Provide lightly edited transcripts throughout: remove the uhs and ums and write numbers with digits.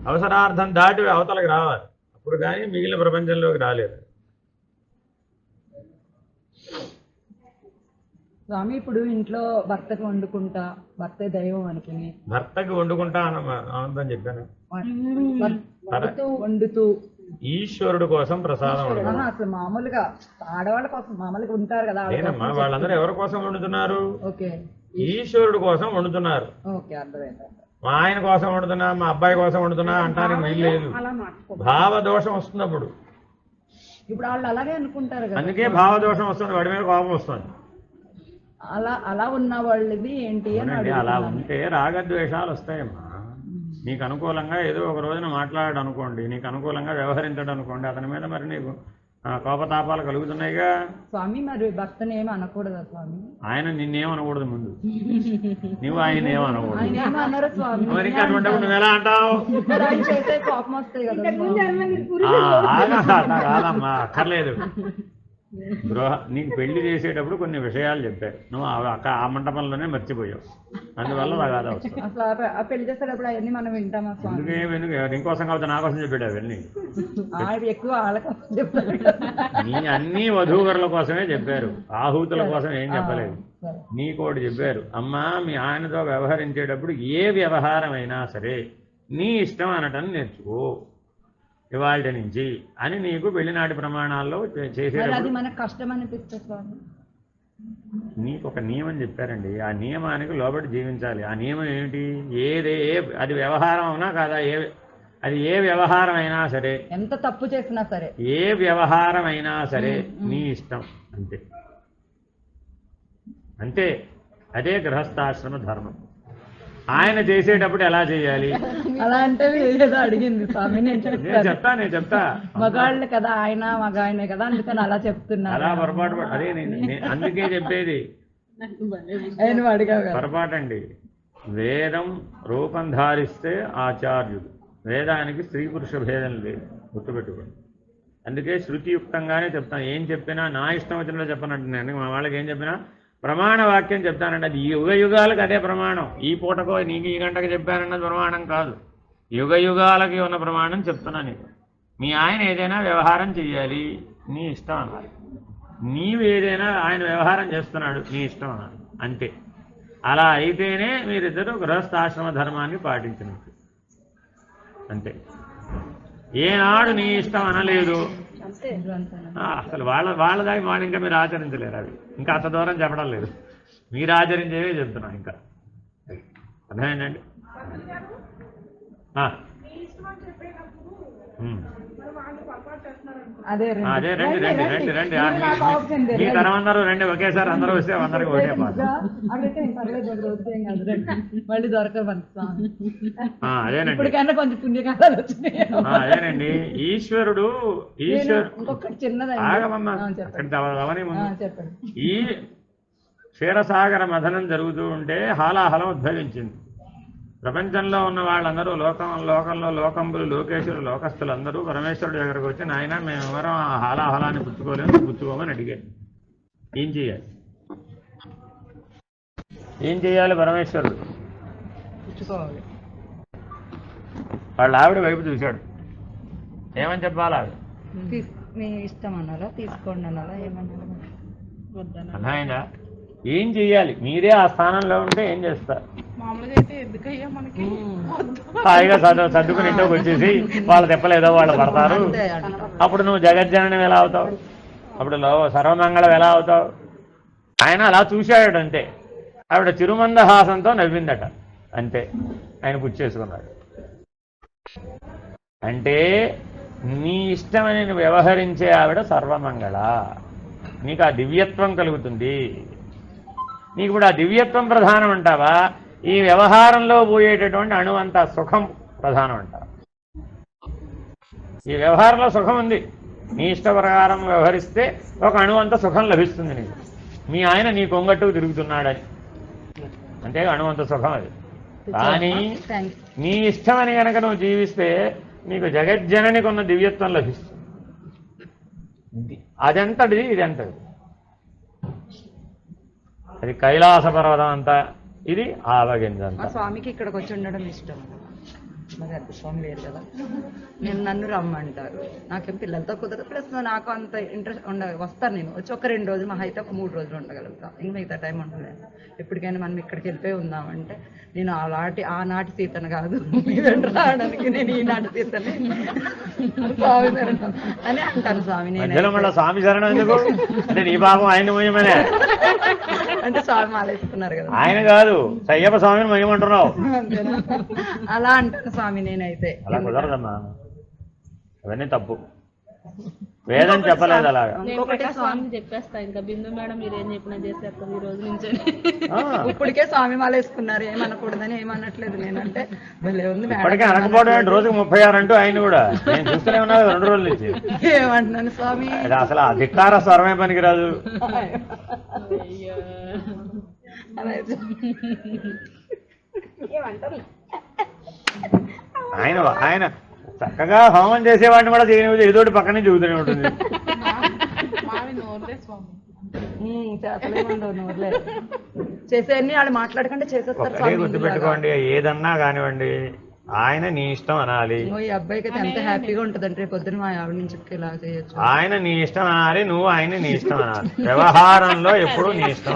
అవసరార్థం దాటి అవతలకు రావాలి, అప్పుడు కానీ మిగిలిన ప్రపంచంలోకి రాలేదు. స్వామి ఇప్పుడు ఇంట్లో భర్తకు వండుకుంటా, భర్తే దైవం అనుకుని భర్తకి వండుకుంటా ఆనందం చెప్పాను. వండుతూ ఈశ్వరుడు కోసం ప్రసాదం వండుతారు. అసలు మామూలుగా ఆడవాళ్ళ కోసం మామూలుగా ఉంటారు కదా. నేనమ్మా, వాళ్ళందరూ ఎవరి కోసం వండుతున్నారు? ఓకే, ఈశ్వరుడు కోసం వండుతున్నారు. ఓకే, అర్థమైంది. మా ఆయన కోసం వండుతున్నా, మా అబ్బాయి కోసం వండుతున్నా అంటానికి వీల్లేదు. భావదోషం వస్తుంది అప్పుడు. ఇప్పుడు వాళ్ళు అలాగే అనుకుంటారు కదా, అందుకే భావదోషం వస్తుంది, వాడి మీద కోపం వస్తుంది. అలా ఉన్న వాళ్ళది ఏంటి అని అలా ఉంటే రాగద్వేషాలు వస్తాయమ్మా. నీకు అనుకూలంగా ఏదో ఒక రోజున మాట్లాడాడు అనుకోండి, నీకు అనుకూలంగా వ్యవహరించాడు అనుకోండి, అతని మీద మరి నీకు కోపతాపాలు కలుగుతున్నాయిగా. స్వామి మరి భర్తను ఏమి అనకూడదా స్వామి? ఆయన నిన్నేమనకూడదు, ముందు నువ్వు ఆయన ఏమనకూడదు. మరి అటువంటిప్పుడు నువ్వు ఎలా అంటావు? కోపం వస్తాయి కదా. కాదమ్మా, అక్కర్లేదు. నీకు పెళ్లి చేసేటప్పుడు కొన్ని విషయాలు చెప్పారు, నువ్వు ఆ మంటపంలోనే మర్చిపోయావు, అందువల్ల రాగాదా వస్తుంది. అసలు పెళ్లి చేసేటప్పుడు అవన్నీ మనం వింటామా స్వామి? ఎందుకు ఇంకోసం కాబట్టి నా కోసం చెప్పాడు అవన్నీ. ఎక్కువ వాళ్ళ కోసం చెప్పారు. నీ అన్ని వధూవరుల కోసమే చెప్పారు, ఆహూతుల కోసం ఏం చెప్పలేదు. నీకోటి చెప్పారు, అమ్మా మీ ఆయనతో వ్యవహరించేటప్పుడు ఏ వ్యవహారమైనా సరే నీ ఇష్టం అనటం నేర్చుకో ఇవాళ నుంచి అని నీకు పెళ్లినాటి ప్రమాణాల్లో చేసేటప్పుడు మనకు కష్టం అనిపిస్తుంది స్వామి. నీకు ఒక నియమం చెప్పారండి, ఆ నియమానికి లోబడి జీవించాలి. ఆ నియమం ఏమిటి? అది వ్యవహారం అవునా కాదా, అది ఏ వ్యవహారం అయినా సరే, ఎంత తప్పు చేసినా సరే, ఏ వ్యవహారం అయినా సరే నీ ఇష్టం, అంతే అంతే. అదే గృహస్థాశ్రమ ధర్మం. ఆయన చేసేటప్పుడు ఎలా చేయాలి? అలా అంటే ఏదో అడిగింది స్వామి. నేను చెప్తా మగాళ్ళు కదా, ఆయన మగాయనే కదా, అందుకని అలా చెప్తున్నా. అలా పొరపాటు అదే అందుకే చెప్పేది పొరపాటు అండి. వేదం రూపం ధారిస్తే ఆచార్యుడు. వేదానికి స్త్రీ పురుష భేదం లేదు, గుర్తుపెట్టుకోండి. అందుకే శృతియుక్తంగానే చెప్తాను. ఏం చెప్పినా నా ఇష్టం వచ్చినట్టు చెప్పనంటే నేను మా వాళ్ళకి ఏం చెప్పినా ప్రమాణ వాక్యం చెప్తానండి. అది యుగ యుగాలకు అదే ప్రమాణం. ఈ పూటకో నీకు ఈ గంటకు చెప్పానన్నది ప్రమాణం కాదు, యుగ యుగాలకి ఉన్న ప్రమాణం చెప్తున్నా నీకు. మీ ఆయన ఏదైనా వ్యవహారం చెయ్యాలి, నీ ఇష్టం అనాలి. నీవు ఏదైనా ఆయన వ్యవహారం చేస్తున్నాడు, నీ ఇష్టం అనాలి, అంతే. అలా అయితేనే మీరిద్దరూ గృహస్థాశ్రమ ధర్మాన్ని పాటించినట్టు, అంతే. ఏనాడు నీ ఇష్టం అనలేదు అసలు వాళ్ళ దాకా వాళ్ళు ఇంకా మీరు ఆచరించలేరు. అవి ఇంకా అంత దూరం చెప్పడం లేదు, మీరు ఆచరించేవే చెప్తున్నా. ఇంకా అర్థమైందండి? అదే రండి రండి రండి రండి మీ తరం అందరూ రండి, ఒకేసారి అందరూ వస్తే అందరికి ఒకటే పాట. అదేనండి కొంచెం పుణ్యకాలాలు వచ్చినాయి. అదేనండి ఈశ్వరుడు ఆగమమ్మా ఈ క్షీరసాగర మథనం జరుగుతూ ఉంటే హాలాహలం ఉద్భవించింది. ప్రపంచంలో ఉన్న వాళ్ళందరూ లోకంలో లోకంబులు లోకేశ్వరులు లోకస్తులు అందరూ పరమేశ్వరుడు దగ్గరకు వచ్చి నాయన మేమెవరం ఆ హాలాహలాన్ని పుచ్చుకోలేము, పుచ్చుకోమని అడిగారు. ఏం చేయాలి? ఏం చేయాలి? పరమేశ్వరుడు పుచ్చుకోవాలి. వాళ్ళ ఆవిడ వైపు చూశాడు. ఏమని చెప్పాలా? మీ ఇష్టం అన్నారా, తీసుకోండి అన్నారా, ఏమన్నా అర్థమైందా? ఏం చెయ్యాలి? మీరే ఆ స్థానంలో ఉంటే ఏం చేస్తారు? హాయిగా సర్దుకుని ఇంట్లోకి వచ్చేసి వాళ్ళు తెప్పలేదో వాళ్ళు పడతారు. అప్పుడు నువ్వు జగజ్జననం ఎలా అవుతావు? అప్పుడు సర్వమంగళం ఎలా అవుతావు? ఆయన అలా చూశాడు అంతే. ఆవిడ చిరుమందహాసంతో నవ్విందట, అంతే. ఆయన పుచ్చేసుకున్నాడు. అంటే నీ ఇష్టమని నువ్వు వ్యవహరించే ఆవిడ సర్వమంగళ, నీకు ఆ దివ్యత్వం కలుగుతుంది. నీకు ఇప్పుడు ఆ దివ్యత్వం ప్రధానం అంటావా, ఈ వ్యవహారంలో పోయేటటువంటి అణువంత సుఖం ప్రధానం అంటావా? ఈ వ్యవహారంలో సుఖం ఉంది, నీ ఇష్ట ప్రకారం వ్యవహరిస్తే ఒక అణువంత సుఖం లభిస్తుంది నీకు. మీ ఆయన నీ కొంగట్టుకు తిరుగుతున్నాడని, అంటే అణువంత సుఖం అది. కానీ నీ ఇష్టమని కనుక నువ్వు జీవిస్తే నీకు జగజ్జననికి ఉన్న దివ్యత్వం లభిస్తుంది. అదెంతది, ఇదెంతది. అది కైలాస పర్వతం అంతా, ఇది ఆవగింజంతా. స్వామికి ఇక్కడికి వచ్చి ఉండడం ఇష్టం. ఇంట్లో గర్భస్వామి లేరు కదా, నన్ను రమ్మంటారు. నాకేం పిల్లలతో కుదరదు, ప్లస్ నాకు అంత ఇంట్రెస్ట్ వస్తాను. నేను వచ్చి ఒక 2 రోజులు, మహా అయితే ఒక 3 రోజులు ఉండగలుగుతాను. ఇంక మిగతా టైం ఉండలేదు. ఎప్పటికైనా మనం ఇక్కడికి వెళ్ళిపోయి ఉందామంటే నేను ఆనాటి సీతను కాదు, మీదంటే రావడానికి నేను ఈనాటి సీతని స్వామి శరణం అని అంటాను. స్వామి నేను స్వామి శరణం ఎందుకు అంటే నీ పాపం ఆయన మహిమనే అంటే స్వామి మాలేసుకున్నారు కదా, ఆయన కాదు అయ్యప్ప స్వామిని మహిమంటున్నావు. అలా అంటాను స్వామి నేనైతే. అలా కుదరదమ్మా, అవన్నీ తప్పు. వేదం చెప్పలేదు అలాగా. ఇంకొకటి స్వామి చెప్పేస్తా, ఇంకా బిందు మేడం మీరు ఏం చెప్పినా చేసేస్తాను ఈ రోజు నుంచి. ఇప్పటికే స్వామి మాల వేసుకున్నారు, ఏమనకూడదని ఏమనట్లేదు. నేనంటే ఇప్పటికే అనకపోవడం రోజుకి 36 అంటూ ఆయన కూడా నేను చూస్తూనే ఉన్నా 2 రోజుల నుంచి. ఏమంటున్నాను స్వామి, అది అసలు అధికార స్వరమే పనికిరాదు. ఆయన చక్కగా హోమం చేసేవాడిని కూడా చేయని ఏదోటి పక్కనే చూస్తూనే ఉంటుంది. చేసేవన్నీ వాళ్ళు మాట్లాడకుండా చేసేస్తారు. ఒకటే గుర్తుపెట్టుకోండి, ఏదన్నా కానివ్వండి ఆయన నీ ఇష్టం అనాలి. ఈ అబ్బాయికి అయితే ఎంత హ్యాపీగా ఉంటదంటే రేపు పొద్దున మా ఆవిడ నుంచి ఇలా చేయొచ్చు. ఆయన నీ ఇష్టం అనాలి, నువ్వు ఆయన నీ ఇష్టం అనాలి. వ్యవహారంలో ఎప్పుడు నీ ఇష్టం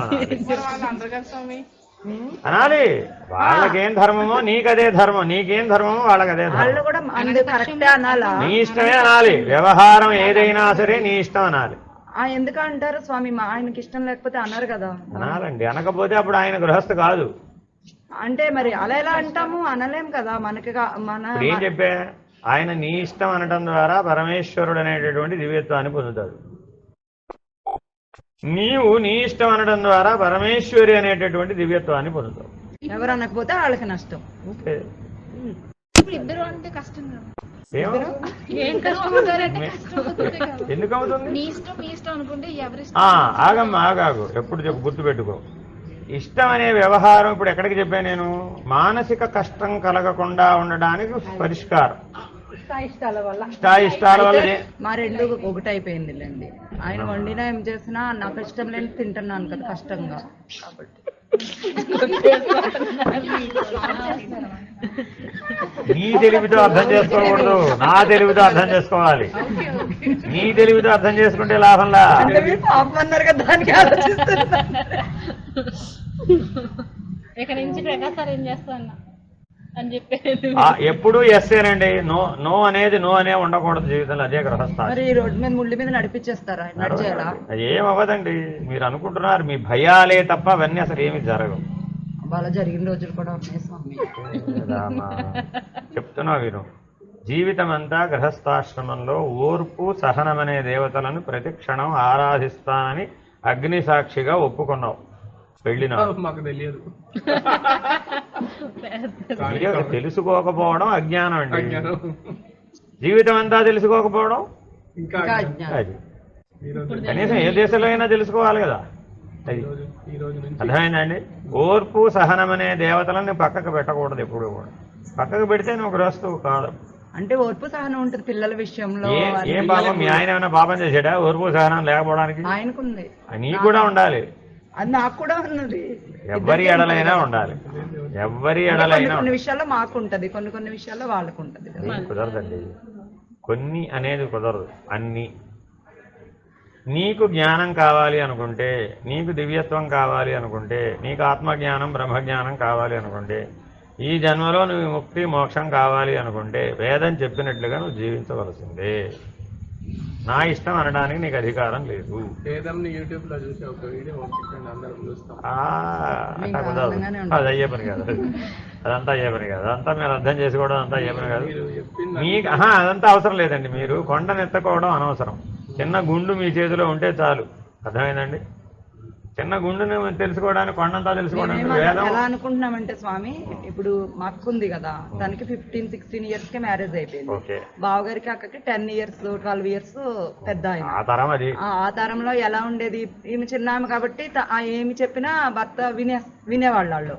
అనాలి. వాళ్ళకేం ధర్మమో నీకదే ధర్మం, నీకేం ధర్మమో వాళ్ళకదే ధర్మం. నీ ఇష్టమే అనాలి. వ్యవహారం ఏదైనా సరే నీ ఇష్టం అనాలి. ఎందుకు అంటారు స్వామి, మా ఆయనకి ఇష్టం లేకపోతే అన్నారు కదా. అనాలండి, అనకపోతే అప్పుడు ఆయన గృహస్థు కాదు. అంటే మరి అలా ఎలా అంటాము, అనలేం కదా. మనకి ఏం చెప్పే, ఆయన నీ ఇష్టం అనటం ద్వారా పరమేశ్వరుడు అనేటటువంటి దివ్యత్వాన్ని పొందుతాడు. నీవు నీ ఇష్టం అనడం ద్వారా పరమేశ్వరి అనేటటువంటి దివ్యత్వాన్ని పొందుతావు. ఎవరు అనకపోతే వాళ్ళకి నష్టం. ఇద్దరు అంటే కష్టం కదా. ఎందుకు అవుతుంది? నీ ఇష్టం మీ ఇష్టం అనుకుంటే ఎవరి ఆగమ్మా, ఆగాగు. ఎప్పుడు చెప్పు, గుర్తుపెట్టుకో. ఇష్టం అనే వ్యవహారం ఇప్పుడు ఎక్కడికి చెప్పాను నేను? మానసిక కష్టం కలగకుండా ఉండడానికి పరిష్కారం. ఇష్టాయిష్టాల వల్ల మా రెండు ఒకటైపోయిందిలేండి. ఆయన వండినా ఏం చేసినా నాకు ఇష్టం లేని తింటున్నాను కదా కష్టంగా. కాబట్టి నీ తెలివితో అర్థం చేసుకోకూడదు, నా తెలివితో అర్థం చేసుకోవాలి. నీ తెలివితో అర్థం చేసుకుంటే లాభంలా. పాపం అన్నారు కదా, దానికి ఆలోచిస్తున్నా. ఇక్కడ నుంచి ప్రకాశ్ సార్ ఏం చేస్తా అన్న అని చెప్పేది ఎప్పుడు ఎస్సేనండి. నో అనేది నో అనే ఉండకూడదు జీవితంలో. అదే గృహస్థానం. మరి ఈ రోడ్డు మీద ముళ్ళు మీద నడిపించేస్తారా? నడిచేయాలా? ఏమవ్వదండి, మీరు అనుకుంటున్నారు. మీ భయాలే తప్ప అవన్నీ అసలు ఏమి జరగవు. అలా జరిగిన రోజులు కూడా ఉన్నాయి స్వామి. చెప్తున్నా వీరు. జీవితం అంతా గృహస్థాశ్రమంలో ఓర్పు సహనమనే దేవతలను ప్రతి క్షణం ఆరాధిస్తానని అగ్ని సాక్షిగా ఒప్పుకున్నావు. వెళ్ళినా మాకు తెలియదు. తెలుసుకోకపోవడం అజ్ఞానం అండి. జీవితం అంతా తెలుసుకోకపోవడం అది. కనీసం ఏ దేశంలో అయినా తెలుసుకోవాలి కదా. అది అర్థమైందండి. ఓర్పు సహనం అనే దేవతలను పక్కకు పెట్టకూడదు ఎప్పుడు కూడా. పక్కకు పెడితే నువ్వు గృహస్థువు కాదు. అంటే ఓర్పు సహనం ఉంటుంది పిల్లల విషయంలో. ఏం పాపం, మీ ఆయన ఏమైనా పాపం చేసాడా ఓర్పు సహనం లేకపోవడానికి? ఆయనకుంది, నీకు కూడా ఉండాలి. అది నాకు కూడా ఉన్నది. ఎవ్వరి ఎడలైనా ఉండాలి. ఎవ్వరి ఎడలైనా కొన్ని విషయాల్లో మాకు ఉంటది, కొన్ని విషయాల్లో వాళ్ళకు ఉంటది. కుదరదండి, కొన్ని అనేది కుదరదు. అన్ని నీకు జ్ఞానం కావాలి అనుకుంటే, నీకు దివ్యత్వం కావాలి అనుకుంటే, నీకు ఆత్మజ్ఞానం బ్రహ్మజ్ఞానం కావాలి అనుకుంటే, ఈ జన్మలో నువ్వు ముక్తి మోక్షం కావాలి అనుకుంటే వేదం చెప్పినట్లుగా నువ్వు జీవించవలసిందే. నా ఇష్టం అనడానికి నీకు అధికారం లేదు. అది అయ్యే పని కాదు. అదంతా అయ్యే పని కాదు. అదంతా మీరు అర్థం చేసుకోవడం అంతా అయ్యే పని కాదు. మీకు అదంతా అవసరం లేదండి. మీరు కొండనెత్తుకోవడం అనవసరం. చిన్న గుండు మీ చేతిలో ఉంటే చాలు. అర్థమైందండి. చిన్న గుండుని తెలుసుకోవడానికి కొండంతా తెలుసుకోవడానికి వేదం. ఎలా అనుకుంటున్నామంటే స్వామి, ఇప్పుడు మా అక్క ఉంది కదా, దానికి 15-16 years కే మ్యారేజ్ అయిపోయింది. బావగారికి అక్కకి 10 years 12 years పెద్ద ఆయన. ఆ తరంలో ఎలా ఉండేది, ఈమె చిన్నామె కాబట్టి ఏమి చెప్పినా భర్త వినేవాళ్ళు వాళ్ళు.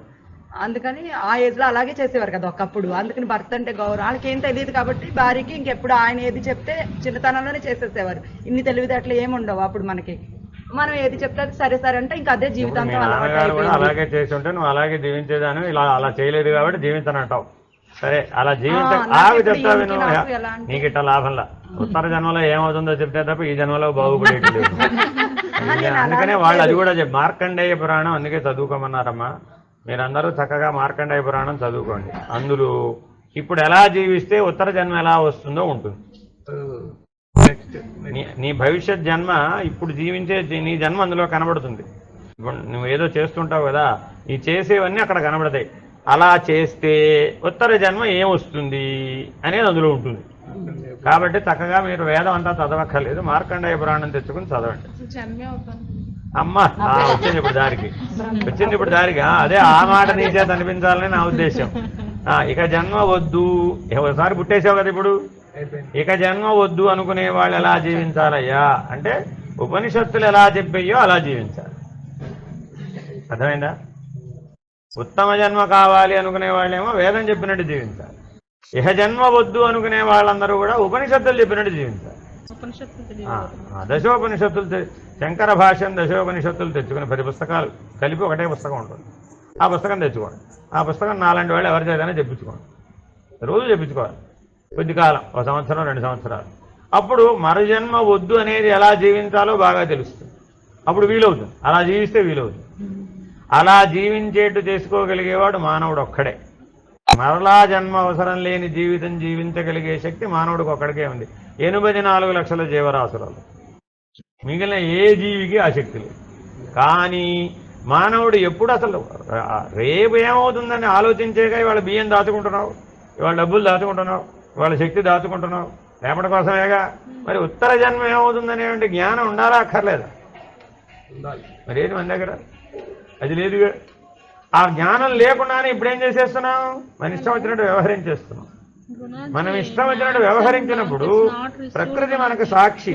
అందుకని ఆ ఏజ్ లో అలాగే చేసేవారు కదా ఒకప్పుడు. అందుకని భర్త అంటే గౌరవం. వాళ్ళకి ఏం తెలియదు కాబట్టి భార్యకి ఇంకెప్పుడు ఆయన ఏది చెప్తే చిన్నతనంలోనే చేసేసేవారు. ఇన్ని తెలివితేటలు ఏమి ఉండవు అప్పుడు మనకి. మనం ఏది చెప్తే సరే సరే అంటే ఇంకా అదే జీవితాంతం అలాగే చేసి ఉంటే నువ్వు అలాగే జీవించేదాన్ని. ఇలా అలా చేయలేదు కాబట్టి జీవించనంటావు. సరే అలా చెప్తా విను. నీకు ఇట్లా లాభంలా ఉత్తర జన్మలో ఏమవుతుందో చెప్తే తప్ప ఈ జన్మలో బాగుపడేది అందుకనే వాళ్ళు అది కూడా మార్కండేయ పురాణం అందుకే చదువుకోమన్నారమ్మా. మీరందరూ చక్కగా మార్కండేయ పురాణం చదువుకోండి. అందులో ఇప్పుడు ఎలా జీవిస్తే ఉత్తర జన్మ ఎలా వస్తుందో ఉంటుంది. నీ భవిష్యత్ జన్మ ఇప్పుడు జీవించే నీ జన్మ అందులో కనబడుతుంది. ఇప్పుడు నువ్వు ఏదో చేస్తుంటావు కదా, ఈ చేసేవన్నీ అక్కడ కనబడతాయి. అలా చేస్తే ఉత్తర జన్మ ఏమొస్తుంది అనేది అందులో ఉంటుంది. కాబట్టి చక్కగా మీరు వేదం అంతా చదవక్కర్లేదు, మార్కండేయ పురాణం తెచ్చుకుని చదవండి. అమ్మ వచ్చింది ఇప్పుడు దారికి అదే ఆ మాట నీ చేత అనిపించాలని నా ఉద్దేశం. ఇక జన్మ వద్దు, ఒకసారి పుట్టేసావు కదా, ఇప్పుడు ఇక జన్మ వద్దు అనుకునే వాళ్ళు ఎలా జీవించాలయ్యా అంటే ఉపనిషత్తులు ఎలా చెప్పాయో అలా జీవించాలి. అర్థమైందా? ఉత్తమ జన్మ కావాలి అనుకునే వాళ్ళేమో వేదం చెప్పినట్టు జీవించాలి. ఇహ జన్మ వద్దు అనుకునే వాళ్ళందరూ కూడా ఉపనిషత్తులు చెప్పినట్టు జీవించాలి. దశోపనిషత్తులు శంకర భాష్యం దశోపనిషత్తులు తెచ్చుకుని 10 పుస్తకాలు కలిపి ఒకటే పుస్తకం ఉంటుంది. ఆ పుస్తకం తెచ్చుకోండి. ఆ పుస్తకం నాలాంటి వాళ్ళు ఎవరి చేతనే చెప్పించుకోండి. రోజు చెప్పించుకోవాలి కొద్ది కాలం, 1 సంవత్సరం 2 సంవత్సరాలు. అప్పుడు మరుజన్మ వద్దు అనేది ఎలా జీవించాలో బాగా తెలుస్తుంది. అప్పుడు వీలవుతుంది, అలా జీవిస్తే వీలవుతుంది. అలా జీవించేట్టు చేసుకోగలిగేవాడు మానవుడు ఒక్కడే. మరలా జన్మ అవసరం లేని జీవితం జీవించగలిగే శక్తి మానవుడికి ఒక్కడికే ఉంది. 84 లక్షల జీవరాశులలో మిగిలిన ఏ జీవికి ఆ శక్తి లేదు. కానీ మానవుడు ఎప్పుడు అసలు రేపు ఏమవుతుందని ఆలోచించేగా ఇవాళ బియ్యం దాచుకుంటున్నావు, ఇవాళ డబ్బులు దాచుకుంటున్నావు, ఇవాళ శక్తి దాచుకుంటున్నావు, రేపటి కోసమేగా. మరి ఉత్తర జన్మ ఏమవుతుందనేటువంటి జ్ఞానం ఉండాలా అక్కర్లేదా? మరి ఏది మన దగ్గర అది లేదుగా. ఆ జ్ఞానం లేకుండానే ఇప్పుడేం చేసేస్తున్నాం, మన ఇష్టం వచ్చినట్టు వ్యవహరించేస్తున్నాం. మనం ఇష్టం వచ్చినట్టు వ్యవహరించినప్పుడు ప్రకృతి మనకు సాక్షి.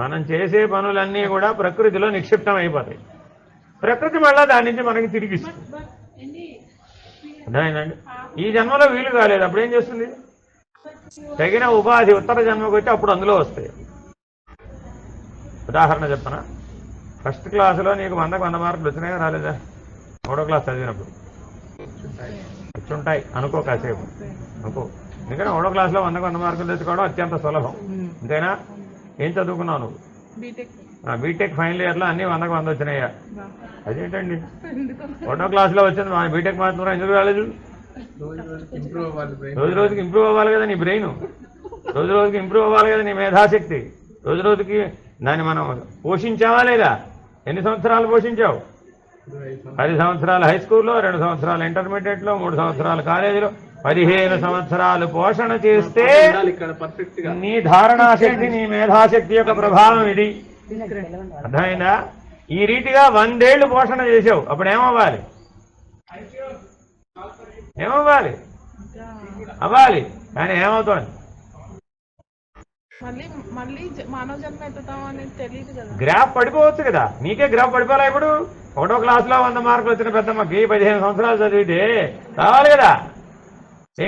మనం చేసే పనులన్నీ కూడా ప్రకృతిలో నిక్షిప్తం అయిపోతాయి. ప్రకృతి మళ్ళా దాని నుంచి మనకి తిరిగిస్తుంది. అర్థమైందండి? ఈ జన్మలో వీలు కాలేదు, అప్పుడేం చేస్తుంది? తగిన ఉపాధి ఉత్తర జన్మకు వచ్చి అప్పుడు అందులో వస్తాయి. ఉదాహరణ చెప్పనా? ఫస్ట్ క్లాసులో నీకు 100కు 100 మార్కులు వచ్చినాయా రాలేదా? 3వ క్లాస్ చదివినప్పుడు వచ్చుంటాయి అనుకో, కాసేపు అనుకో. ఎందుకంటే 3వ క్లాస్లో 100కు 100 మార్కులు తెచ్చుకోవడం అత్యంత సులభం. అంతేనా? ఏం చదువుకున్నావు నువ్వు? బీటెక్ ఫైనల్ ఇయర్లో అన్నీ 100కు 100 వచ్చినాయా? అదేంటండి 1వ క్లాస్లో వచ్చింది బీటెక్ మాత్రం ఎందుకు రాలేదు? రోజు రోజుకి ఇంప్రూవ్ అవ్వాలి కదా నీ బ్రెయిన్, రోజు రోజుకి ఇంప్రూవ్ అవ్వాలి కదా నీ మేధాశక్తి. రోజు రోజుకి దాన్ని మనం పోషించావా లేదా? ఎన్ని సంవత్సరాలు పోషించావు? 10 సంవత్సరాలు హై స్కూల్లో, 2 సంవత్సరాలు ఇంటర్మీడియట్లో, 3 సంవత్సరాలు కాలేజీలో, 15 సంవత్సరాలు పోషణ చేస్తే నీ ధారణాశక్తి, నీ మేధాశక్తి యొక్క ప్రభావం ఇది. అర్థమైందా? ఈ రీతిగా 100 ఏళ్ళు పోషణ చేసావు, అప్పుడు ఏమవ్వాలి? అవ్వాలి. కానీ ఏమవుతోంది? గ్రాఫ్ పడిపోవచ్చు కదా. నీకే గ్రాఫ్ పడిపోలే. ఇప్పుడు 1వ క్లాస్లో 100 మార్కులు వచ్చిన పెద్దమ్మకి 15 సంవత్సరాలు చదివితే రావాలి కదా.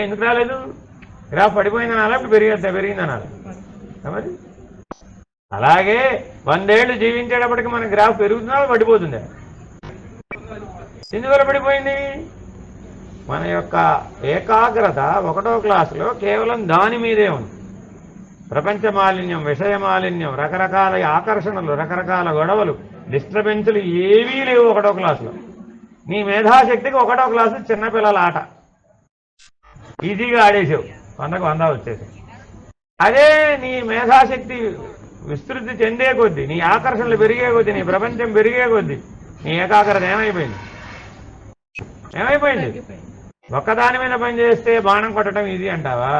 ఎందుకు రాలేదు? గ్రాఫ్ పడిపోయిందనాలా, ఇప్పుడు పెరిగిందనాలా? మరి అలాగే 100 ఏళ్ళు జీవించేటప్పటికి మన గ్రాఫ్ పెరుగుతుందా పడిపోతుందా? ఎందువల్ల పడిపోయింది? మన యొక్క ఏకాగ్రత 1వ క్లాసులో కేవలం దాని మీదే ఉంది. ప్రపంచ మాలిన్యం, విషయ మాలిన్యం, రకరకాల ఆకర్షణలు, రకరకాల గొడవలు, డిస్టర్బెన్సులు ఏవీ లేవు 1వ క్లాసులో. నీ మేధాశక్తికి 1వ క్లాసు చిన్నపిల్లల ఆట, ఈజీగా ఆడేసావు, 100కు 100 వచ్చేసావు. అదే నీ మేధాశక్తి విస్తృతి చెందే కొద్దీ, నీ ఆకర్షణలు పెరిగే కొద్దీ, నీ ప్రపంచం పెరిగే కొద్దీ నీ ఏకాగ్రత ఏమైపోయింది? ఒక్కదాని మీద పని చేస్తే బాణం కొట్టడం ఈజీ అంటావా?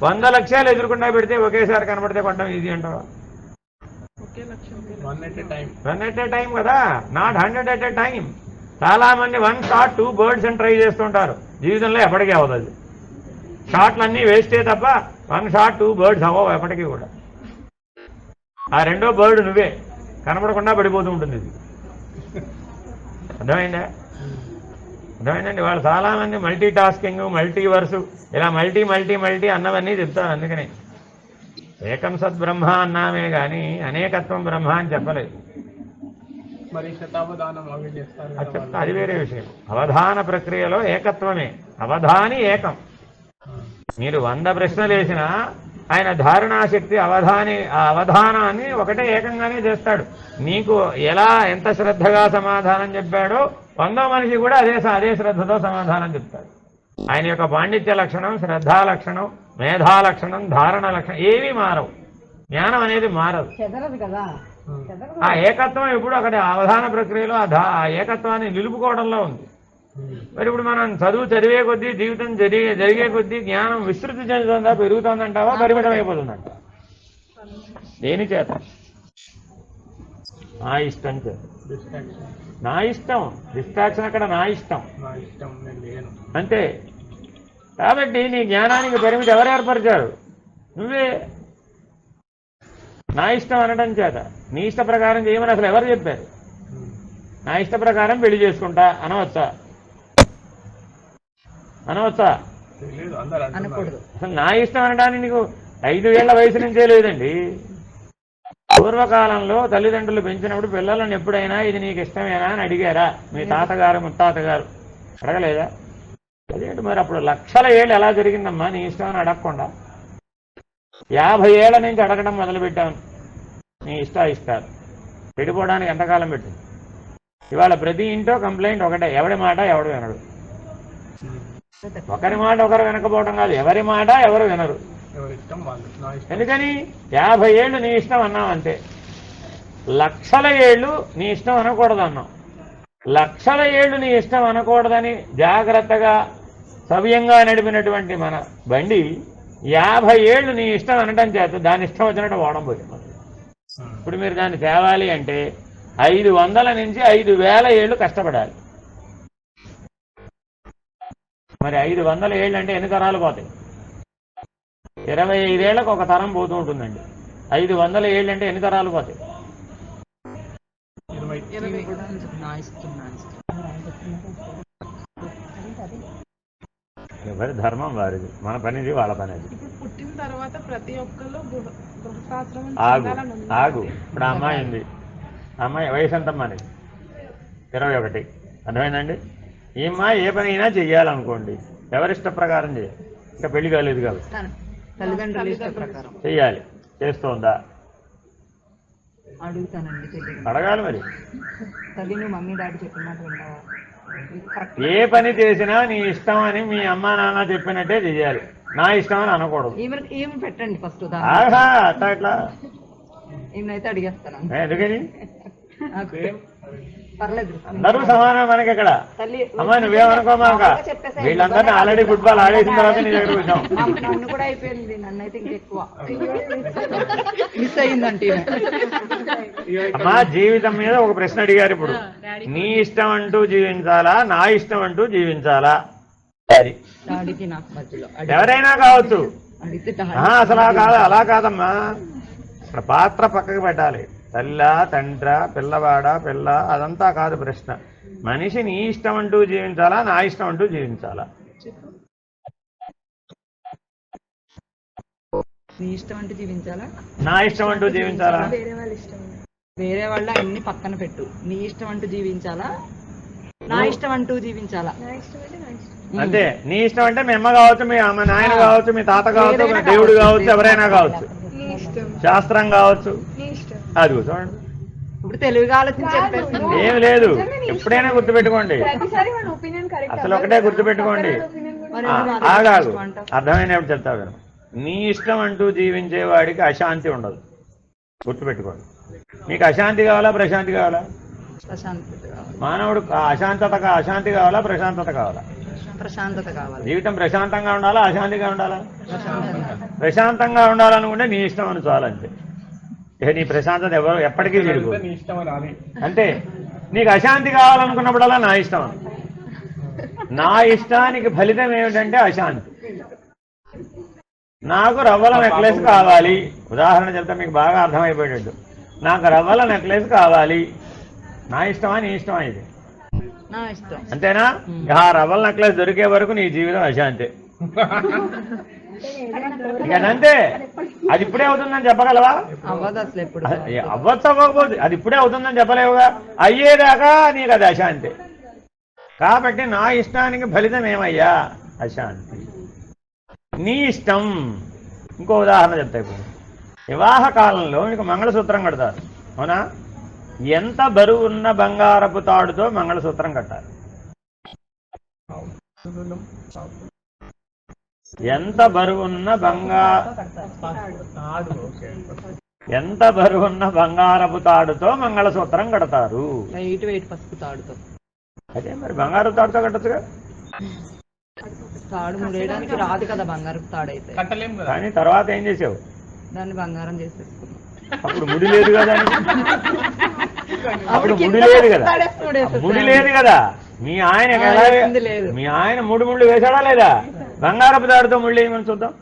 100 లక్ష్యాలు ఎదుర్కొండా పెడితే ఒకేసారి కనబడితే కొట్టడం ఈజీ అంటావా? 1 at a time కదా, నాట్ 100 at a time. చాలా మంది 1 shot 2 birds అని ట్రై చేస్తుంటారు. జీవితంలో ఎప్పటికీ అవ్వదు. షాట్లన్నీ వేస్టే తప్ప 1 shot 2 birds అవ్వవు ఎప్పటికీ కూడా. ఆ 2వ బర్డ్ నువ్వే, కనబడకుండా పడిపోతూ ఉంటుంది ఇది. అర్థమైందండి? వాళ్ళు చాలామంది మల్టీ టాస్కింగ్, మల్టీవర్సు, ఇలా మల్టీ అన్నవన్నీ చెప్తారు. అందుకనే ఏకం సద్బ్రహ్మ అన్నామే కానీ అనేకత్వం బ్రహ్మ అని చెప్పలేదు. మరి శతావధానం అవి చేస్తారు అది చెప్తా, అది వేరే విషయం. అవధాన ప్రక్రియలో ఏకత్వమే, అవధాని ఏకం. మీరు 100 ప్రశ్నలు వేసినా ఆయన ధారణాశక్తి ఆ అవధానాన్ని ఒకటే ఏకంగానే చేస్తాడు. నీకు ఎలా ఎంత శ్రద్ధగా సమాధానం చెప్పాడో 100వ మనిషి కూడా అదే శ్రద్ధతో సమాధానం చెప్తాడు. ఆయన యొక్క పాండిత్య లక్షణం, శ్రద్ధా లక్షణం, మేధా లక్షణం, ధారణ లక్షణం ఏమీ మారవు. జ్ఞానం అనేది మారదు. ఆ ఏకత్వం ఎప్పుడు అక్కడ అవధాన ప్రక్రియలో ఆ ఏకత్వాన్ని నిలుపుకోవడంలో ఉంది. మరి ఇప్పుడు మనం చదివే కొద్దీ, జీవితం జరిగే కొద్దీ జ్ఞానం విస్తృతి చెందుతుందా, పెరుగుతుందంటావా, పరిమితం అయిపోతుందంట? దేని చేత? నా ఇష్టం చేత. నా ఇష్టం, డిస్ట్రాక్షన్ అక్కడ నా ఇష్టం అంతే. కాబట్టి నీ జ్ఞానానికి పరిమితి ఎవరు ఏర్పరిచారు? నువ్వే. నా ఇష్టం అనడం చేత నీ ఇష్ట ప్రకారం చేయమని అసలు ఎవరు చెప్పారు? నా ఇష్ట ప్రకారం పెళ్లి చేసుకుంటా అనవచ్చా? అసలు నా ఇష్టం అనడానికి నీకు 5 ఏళ్ల వయసు నుంచే లేదండి. పూర్వకాలంలో తల్లిదండ్రులు పెంచినప్పుడు పిల్లలను ఎప్పుడైనా ఇది నీకు ఇష్టమేనా అని అడిగారా? మీ తాతగారు ముత్తాతగారు అడగలేదా? అదేంటి మరి అప్పుడు లక్షల ఏళ్ళు ఎలా జరిగిందమ్మా నీ ఇష్టం అని అడగకుండా? 50 ఏళ్ల నుంచి అడగడం మొదలుపెట్టాను నీ ఇష్టాలు. పెడిపోవడానికి ఎంతకాలం పెట్టింది? ఇవాళ ప్రతి ఇంట్లో కంప్లైంట్ ఒకటే, ఎవడి మాట ఎవడు వినడు. ఒకరి మాట ఒకరు వినకపోవడం కాదు, ఎవరి మాట ఎవరు వినరు. ఎందుకని? 50 ఏళ్ళు నీ ఇష్టం అన్నావు అంతే. లక్షల ఏళ్ళు నీ ఇష్టం అనకూడదు అన్నావు. లక్షల ఏళ్ళు నీ ఇష్టం అనకూడదని జాగ్రత్తగా సవ్యంగా నడిపినటువంటి మన బండి 50 ఏళ్ళు నీ ఇష్టం అనడం చేత దాని ఇష్టం వచ్చినట్టు ఓడం పోయింది. ఇప్పుడు మీరు దాన్ని తేవాలి అంటే 500 నుంచి 5000 ఏళ్ళు కష్టపడాలి. మరి 500 ఏళ్ళు అంటే ఎన్ని తరాలు పోతాయి? 25 ఏళ్లకు ఒక తరం పోతూ ఉంటుందండి. 500 ఏళ్ళు అంటే ఎన్ని తరాలు పోతాయి? ఎవరి ధర్మం వారిది, మన పనిది వాళ్ళ పనిది. పుట్టిన తర్వాత ప్రతి ఒక్కరు ఆగు. ఇప్పుడు అమ్మాయి ఉంది, అమ్మాయి వయసు ఎంతమ్మా? 21. అర్థమైందండి? ఈ అమ్మాయి ఏ పని అయినా చెయ్యాలనుకోండి, ఎవరిష్ట ప్రకారం చేయాలి. ఇంకా పెళ్లి కాలేదు కాబట్టి చెయ్యాలి. చేస్తోందా? అడగాలి మరి. ఏ పని చేసినా నీ ఇష్టం అని మీ అమ్మా నాన్న చెప్పినట్టే చెయ్యాలి. నా ఇష్టం అని అనకూడదు. పెట్టండి ఫస్ట్. అట్లా ఇట్లా ఏమైతే అడిగేస్తాను. ఎందుకని? పర్లేదు, అందరూ సమానం మనకి ఇక్కడ. అమ్మా నువ్వేమనుకోమాక, వీళ్ళందరినీ ఆల్రెడీ ఫుట్బాల్ ఆడేసిన తర్వాత నీ దగ్గర వచ్చాం. నన్ను కూడా అయిపోయింది, నన్ను అయితే ఇంకెక్కువ మిస్ అయిందంటే. అమ్మా జీవితం మీద ఒక ప్రశ్న అడిగారు ఇప్పుడు. నీ ఇష్టం అంటూ జీవించాలా, నా ఇష్టం అంటూ జీవించాలా? ఎవరైనా కావచ్చు. అసలు అలా కాదమ్మా, ఇక్కడ పాత్ర పక్కకు పెట్టాలి. తల్లా, తండ్ర, పిల్లవాడా, పిల్ల, అదంతా కాదు ప్రశ్న. మనిషి నీ ఇష్టం అంటూ జీవించాలా, నా ఇష్టం అంటూ జీవించాలా? నీ ఇష్టం అంటూ జీవించాలా, నా ఇష్టం అంటూ జీవించాలా? వేరే వాళ్ళ అన్ని పక్కన పెట్టు. నీ ఇష్టం అంటూ జీవించాలా, నా ఇష్టం అంటూ జీవించాలా? అంతే. నీ ఇష్టం అంటే మీ అమ్మ కావచ్చు, మీ అమ్మ నాయన కావచ్చు, మీ తాత కావచ్చు, దేవుడు కావచ్చు, ఎవరైనా కావచ్చు, శాస్త్రం కావచ్చు. అది చూడండి, ఇప్పుడు తెలుగుగా ఆలోచించి ఏం లేదు. ఎప్పుడైనా గుర్తుపెట్టుకోండి, అసలు ఒకటే గుర్తుపెట్టుకోండి. ఆగాగు, అర్థమైనప్పుడు చెప్తావు. నీ ఇష్టం అంటూ జీవించే వాడికి అశాంతి ఉండదు. గుర్తుపెట్టుకోండి. మీకు అశాంతి కావాలా, ప్రశాంతి కావాలా? మానవుడు అశాంతి కావాలా, ప్రశాంతత కావాలా? ప్రశాంతత కావాలి. జీవితం ప్రశాంతంగా ఉండాలా, అశాంతిగా ఉండాలా? ప్రశాంతంగా ఉండాలనుకుంటే నీ ఇష్టం అని చాలంతే. నీ ప్రశాంతత ఎవరు ఎప్పటికీ విడుగు అంతే. నీకు అశాంతి కావాలనుకున్నప్పుడల్లా నా ఇష్టం. నా ఇష్టానికి ఫలితం ఏమిటంటే అశాంతి. నాకు రవ్వల నెక్లెస్ కావాలి, ఉదాహరణ చెప్తే మీకు బాగా అర్థమైపోయేటట్టు. నాకు రవ్వల నెక్లెస్ కావాలి, నా ఇష్టమా నీ ఇష్టమా? ఇది నా ఇష్టం. అంతేనా? ఆ రవ్వల నెక్లెస్ దొరికే వరకు నీ జీవితం అశాంతి. ఇక అంతే. అది ఇప్పుడే అవుతుందని చెప్పగలవా? అవ్వదు అసలు ఎప్పుడు. అవ్వచ్చు అవ్వకపోతే అది ఇప్పుడే అవుతుందని చెప్పలేవుగా. అయ్యేదాకా నీకు అది అశాంతి. కాబట్టి నా ఇష్టానికి ఫలితం ఏమయ్యా? అశాంతి. నీ ఇష్టం. ఇంకో ఉదాహరణ చెప్తా. ఇప్పుడు వివాహ కాలంలో మీకు మంగళసూత్రం కడతారు, అవునా? ఎంత బరువున్న బంగారపు తాడుతో మంగళసూత్రం కట్టాలి? ఎంత బరువున్న ఎంత బరువున్న బంగారపు తాడుతో మంగళసూత్రం కడతారు? వెయిట్ పసుపు తాడుతో. అదే మరి బంగారపు తాడుతో కట్టచ్చుగా. తాడు ముడేయడానికి రాదు కదా బంగారపు తాడు అయితే. కానీ తర్వాత ఏం చేసావు? దాన్ని బంగారం చేసేసుకున్నాం. అప్పుడు ముడి లేదు కదా. అప్పుడు ముడి లేదు కదా. ముడి లేదు కదా. మీ ఆయన ముళ్ళు వేసాడా లేదా? బంగారపు తాడుతో ముళ్ళు వేయమని చూద్దాం.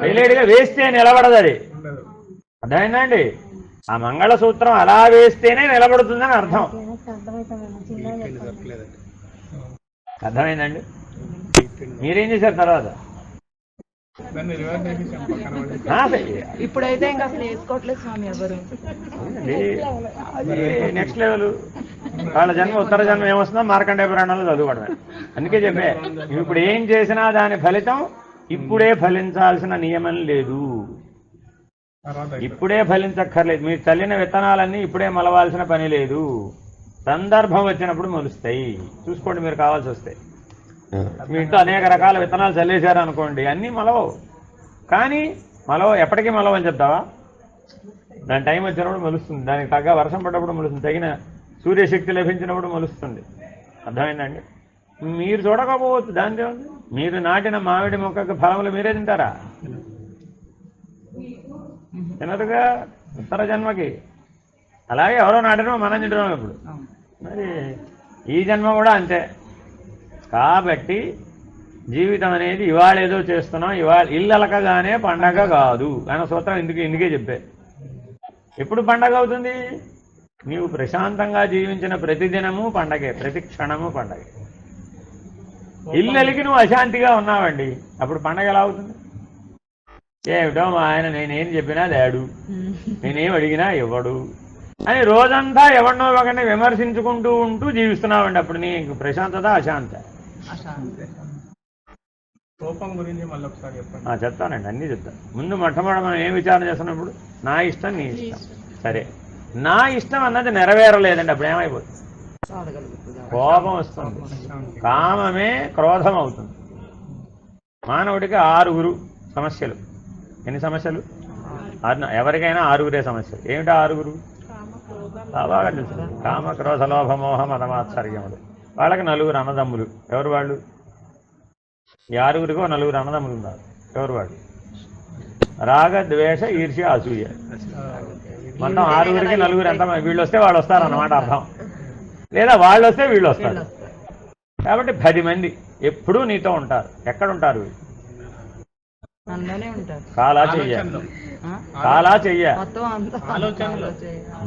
వేయలేడుగా. వేస్తే నిలబడదు అది. అర్థమైందా అండి? ఆ మంగళసూత్రం అలా వేస్తేనే నిలబడుతుందని అర్థం. అర్థమైందండి? మీరేం చేశారు తర్వాత? ఇప్పుడైతే ఇంకా అసలు వేసుకోవట్లేదు స్వామి ఎవరు. అది నెక్స్ట్ లెవెల్. వాళ్ళ జన్మ ఉత్తర జన్మ ఏమొస్తుందో మార్కండేయ పురాణంలో చదువుకోవడమే. అందుకే చెప్పే, ఇప్పుడు ఏం చేసినా దాని ఫలితం ఇప్పుడే ఫలించాల్సిన నియమం లేదు. ఇప్పుడే ఫలించక్కర్లేదు. మీరు చల్లిన విత్తనాలన్నీ ఇప్పుడే మొలవాల్సిన పని లేదు. సందర్భం వచ్చినప్పుడు మొలుస్తాయి. చూసుకోండి, మీరు కావాల్సి వస్తే. మీ ఇంట్లో అనేక రకాల విత్తనాలు చల్లేశారు అనుకోండి, అన్నీ మొలవవు. కానీ ఎప్పటికీ మొలవ అని చెప్తావా? దాని టైం వచ్చినప్పుడు మొలుస్తుంది. దానికి తగ్గ వర్షం పడ్డప్పుడు మొలుస్తుంది. తగిన సూర్యశక్తి లభించినప్పుడు మొలుస్తుంది. అర్థమైందండి? మీరు చూడకపోవచ్చు, దానిదే ఉంది. మీరు నాటిన మామిడి మొక్కకు ఫలములు మీరే తింటారా? తినదుగా ఉత్తర జన్మకి. అలాగే ఎవరో నాటినో మనం తింటున్నాం ఇప్పుడు. మరి ఈ జన్మ కూడా అంతే. కాబట్టి జీవితం అనేది ఇవాళ ఏదో చేస్తున్నాం, ఇవాళ ఇల్లలకగానే పండగ కాదు అన్న సూత్రం ఇందుకే చెప్పే. ఎప్పుడు పండగ అవుతుంది? నీవు ప్రశాంతంగా జీవించిన ప్రతిదినము పండగే, ప్రతి క్షణము పండగే. ఇల్లలికి నువ్వు అశాంతిగా ఉన్నావండి, అప్పుడు పండగ ఎలా అవుతుంది? ఏమిటో మా ఆయన నేనేం చెప్పినా తేడు, నేనేం అడిగినా ఇవ్వడు అని రోజంతా ఎవరినో ఒకరిని విమర్శించుకుంటూ ఉంటూ జీవిస్తున్నావండి. అప్పుడు నీకు ప్రశాంతత అశాంత? కోపం గురించి మళ్ళీ ఒకసారి చెప్పండి. చెప్తానండి, అన్నీ చెప్తాను. ముందు మొట్టమొదటి మనం ఏం విచారణ చేస్తున్నప్పుడు నా ఇష్టం నీ ఇష్టం. సరే, నా ఇష్టం అన్నది నెరవేరలేదండి, అప్పుడు ఏమైపోతుంది? కోపం వస్తుంది. కామమే క్రోధం అవుతుంది. మానవుడికి 6 సమస్యలు. ఎన్ని సమస్యలు? ఎవరికైనా 6 సమస్యలు. ఏమిటా 6? బాగా తెలుసు. కామ క్రోధ లోభ మోహ మదమాత్సర్యములు. వాళ్ళకి 4 అన్నదమ్ములు. ఎవరు వాళ్ళు? ఈ 6 4 అన్నదమ్ములు ఉన్నారు. ఎవరు వాళ్ళు? రాగ ద్వేష ఈర్ష్య అసూయ. మొత్తం 6కి 4 ఎంత? వీళ్ళు వస్తే వాళ్ళు వస్తారన్నమాట అర్థం. లేదా వాళ్ళు వస్తే వీళ్ళు వస్తారు. కాబట్టి 10 మంది ఎప్పుడూ నీతో ఉంటారు. ఎక్కడ ఉంటారు? కాలా చెయ్య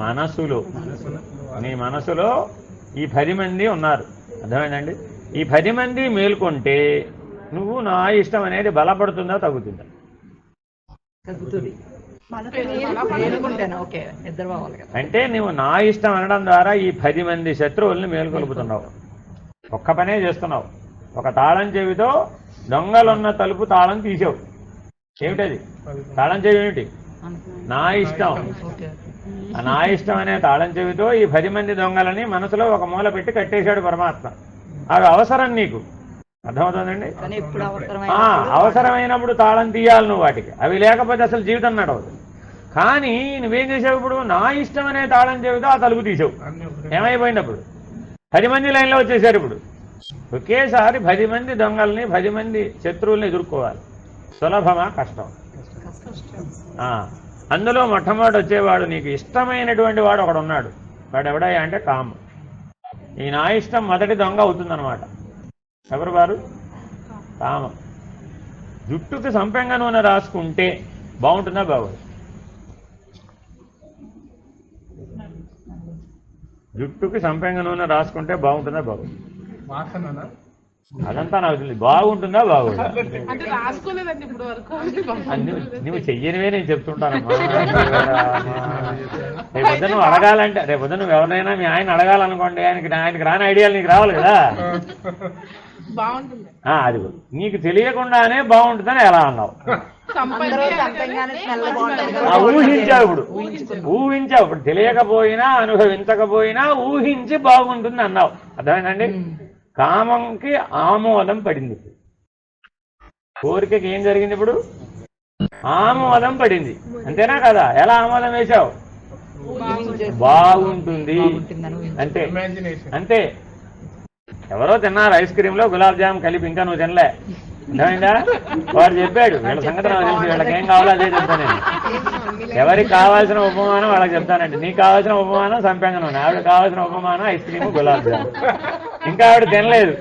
మనసులో. నీ మనసులో ఈ 10 మంది ఉన్నారు. అర్థమైందండి? ఈ 10 మంది మేల్కొంటే నువ్వు నా ఇష్టం అనేది బలపడుతుందా తగ్గుతుందా? అంటే నువ్వు నా ఇష్టం అనడం ద్వారా ఈ 10 మంది శత్రువుల్ని మేల్కొల్పుతున్నావు. ఒక్క పనే చేస్తున్నావు. ఒక తాళం చెవితో దొంగలున్న తలుపు తాళం తీసావు. ఏమిటది? తాళం చెవి ఏమిటి? నా ఇష్టం. నా ఇష్టం అనే తాళం చెవితో ఈ 10 మంది దొంగలని మనసులో ఒక మూల పెట్టి కట్టేశాడు పరమాత్మ. అవి అవసరం నీకు. అర్థమవుతుందండి? అవసరమైనప్పుడు తాళం తీయాలి నువ్వు వాటికి. అవి లేకపోతే అసలు జీవితం నడవదు. కానీ నువ్వేం చేసావు? ఇప్పుడు నా ఇష్టం అనే తాళం చెవితో ఆ తలుపు తీసావు. ఏమైపోయింది? అప్పుడు 10 మంది లైన్లో వచ్చేసారు. ఇప్పుడు ఒకేసారి 10 మంది దొంగల్ని 10 మంది శత్రువుల్ని ఎదుర్కోవాలి. సులభమా? కష్టం. అందులో మొట్టమొదటి వచ్చేవాడు నీకు ఇష్టమైనటువంటి వాడు ఒకడు ఉన్నాడు. వాడు ఎవడయ్యా అంటే కామం. ఈ నా ఇష్టం మొదటి దొంగ అవుతుందన్నమాట. ఎవరు వారు? కామం. జుట్టుకి సంపెంగ నూనె రాసుకుంటే బాగుంటుందా? బాగోదు. జుట్టుకి సంపెంగ నూనె రాసుకుంటే బాగుంటుందా? బాగోదు. అదంతా నాకు తెలియదు. బాగుంటుందా బాగుంటుందా అంటే రాసుకోలేదండి ఇప్పుడు వరకు. నువ్వు చెయ్యనివే నేను చెప్తుంటానమ్మా. రేపొద్దు నువ్వు అడగాలంటే, రేపొద్దు నువ్వు ఎవరినైనా మీ ఆయన అడగాలనుకోండి, ఆయనకి రాని ఐడియాలు నీకు రావాలి కదా. బాగుంటుంది. అది నీకు తెలియకుండానే బాగుంటుందని ఎలా అన్నావు? ఊహించావు. ఇప్పుడు ఊహించావు. ఇప్పుడు తెలియకపోయినా అనుభవించకపోయినా ఊహించి బాగుంటుంది అన్నావు. అర్థమైందండి? కామంకి ఆమోదం పడింది. కోరికకి ఏం జరిగింది? ఇప్పుడు ఆమోదం పడింది. అంతేనా కదా? ఎలా ఆమోదం వేశావు? బాగుంటుంది అంటే అంతే. ఎవరో తిన్నారు ఐస్ క్రీమ్లో గులాబ్ జామ్ కలిపి, ఇంకా నువ్వు తినలే. అర్థమైందా? వాడు చెప్పాడు. వీళ్ళ సంగతి నాకు తెలిసి వీళ్ళకి ఏం కావాలో అదే చెప్తాను నేను. ఎవరికి కావాల్సిన ఉపమానం వాళ్ళకి చెప్తానండి. నీకు కావాల్సిన ఉపమానం సంపెంగనం, ఆవిడ కావాల్సిన ఉపమానం ఐస్ క్రీము గులాబ్ జామ్. ఇంకా ఆవిడ తినలేదు.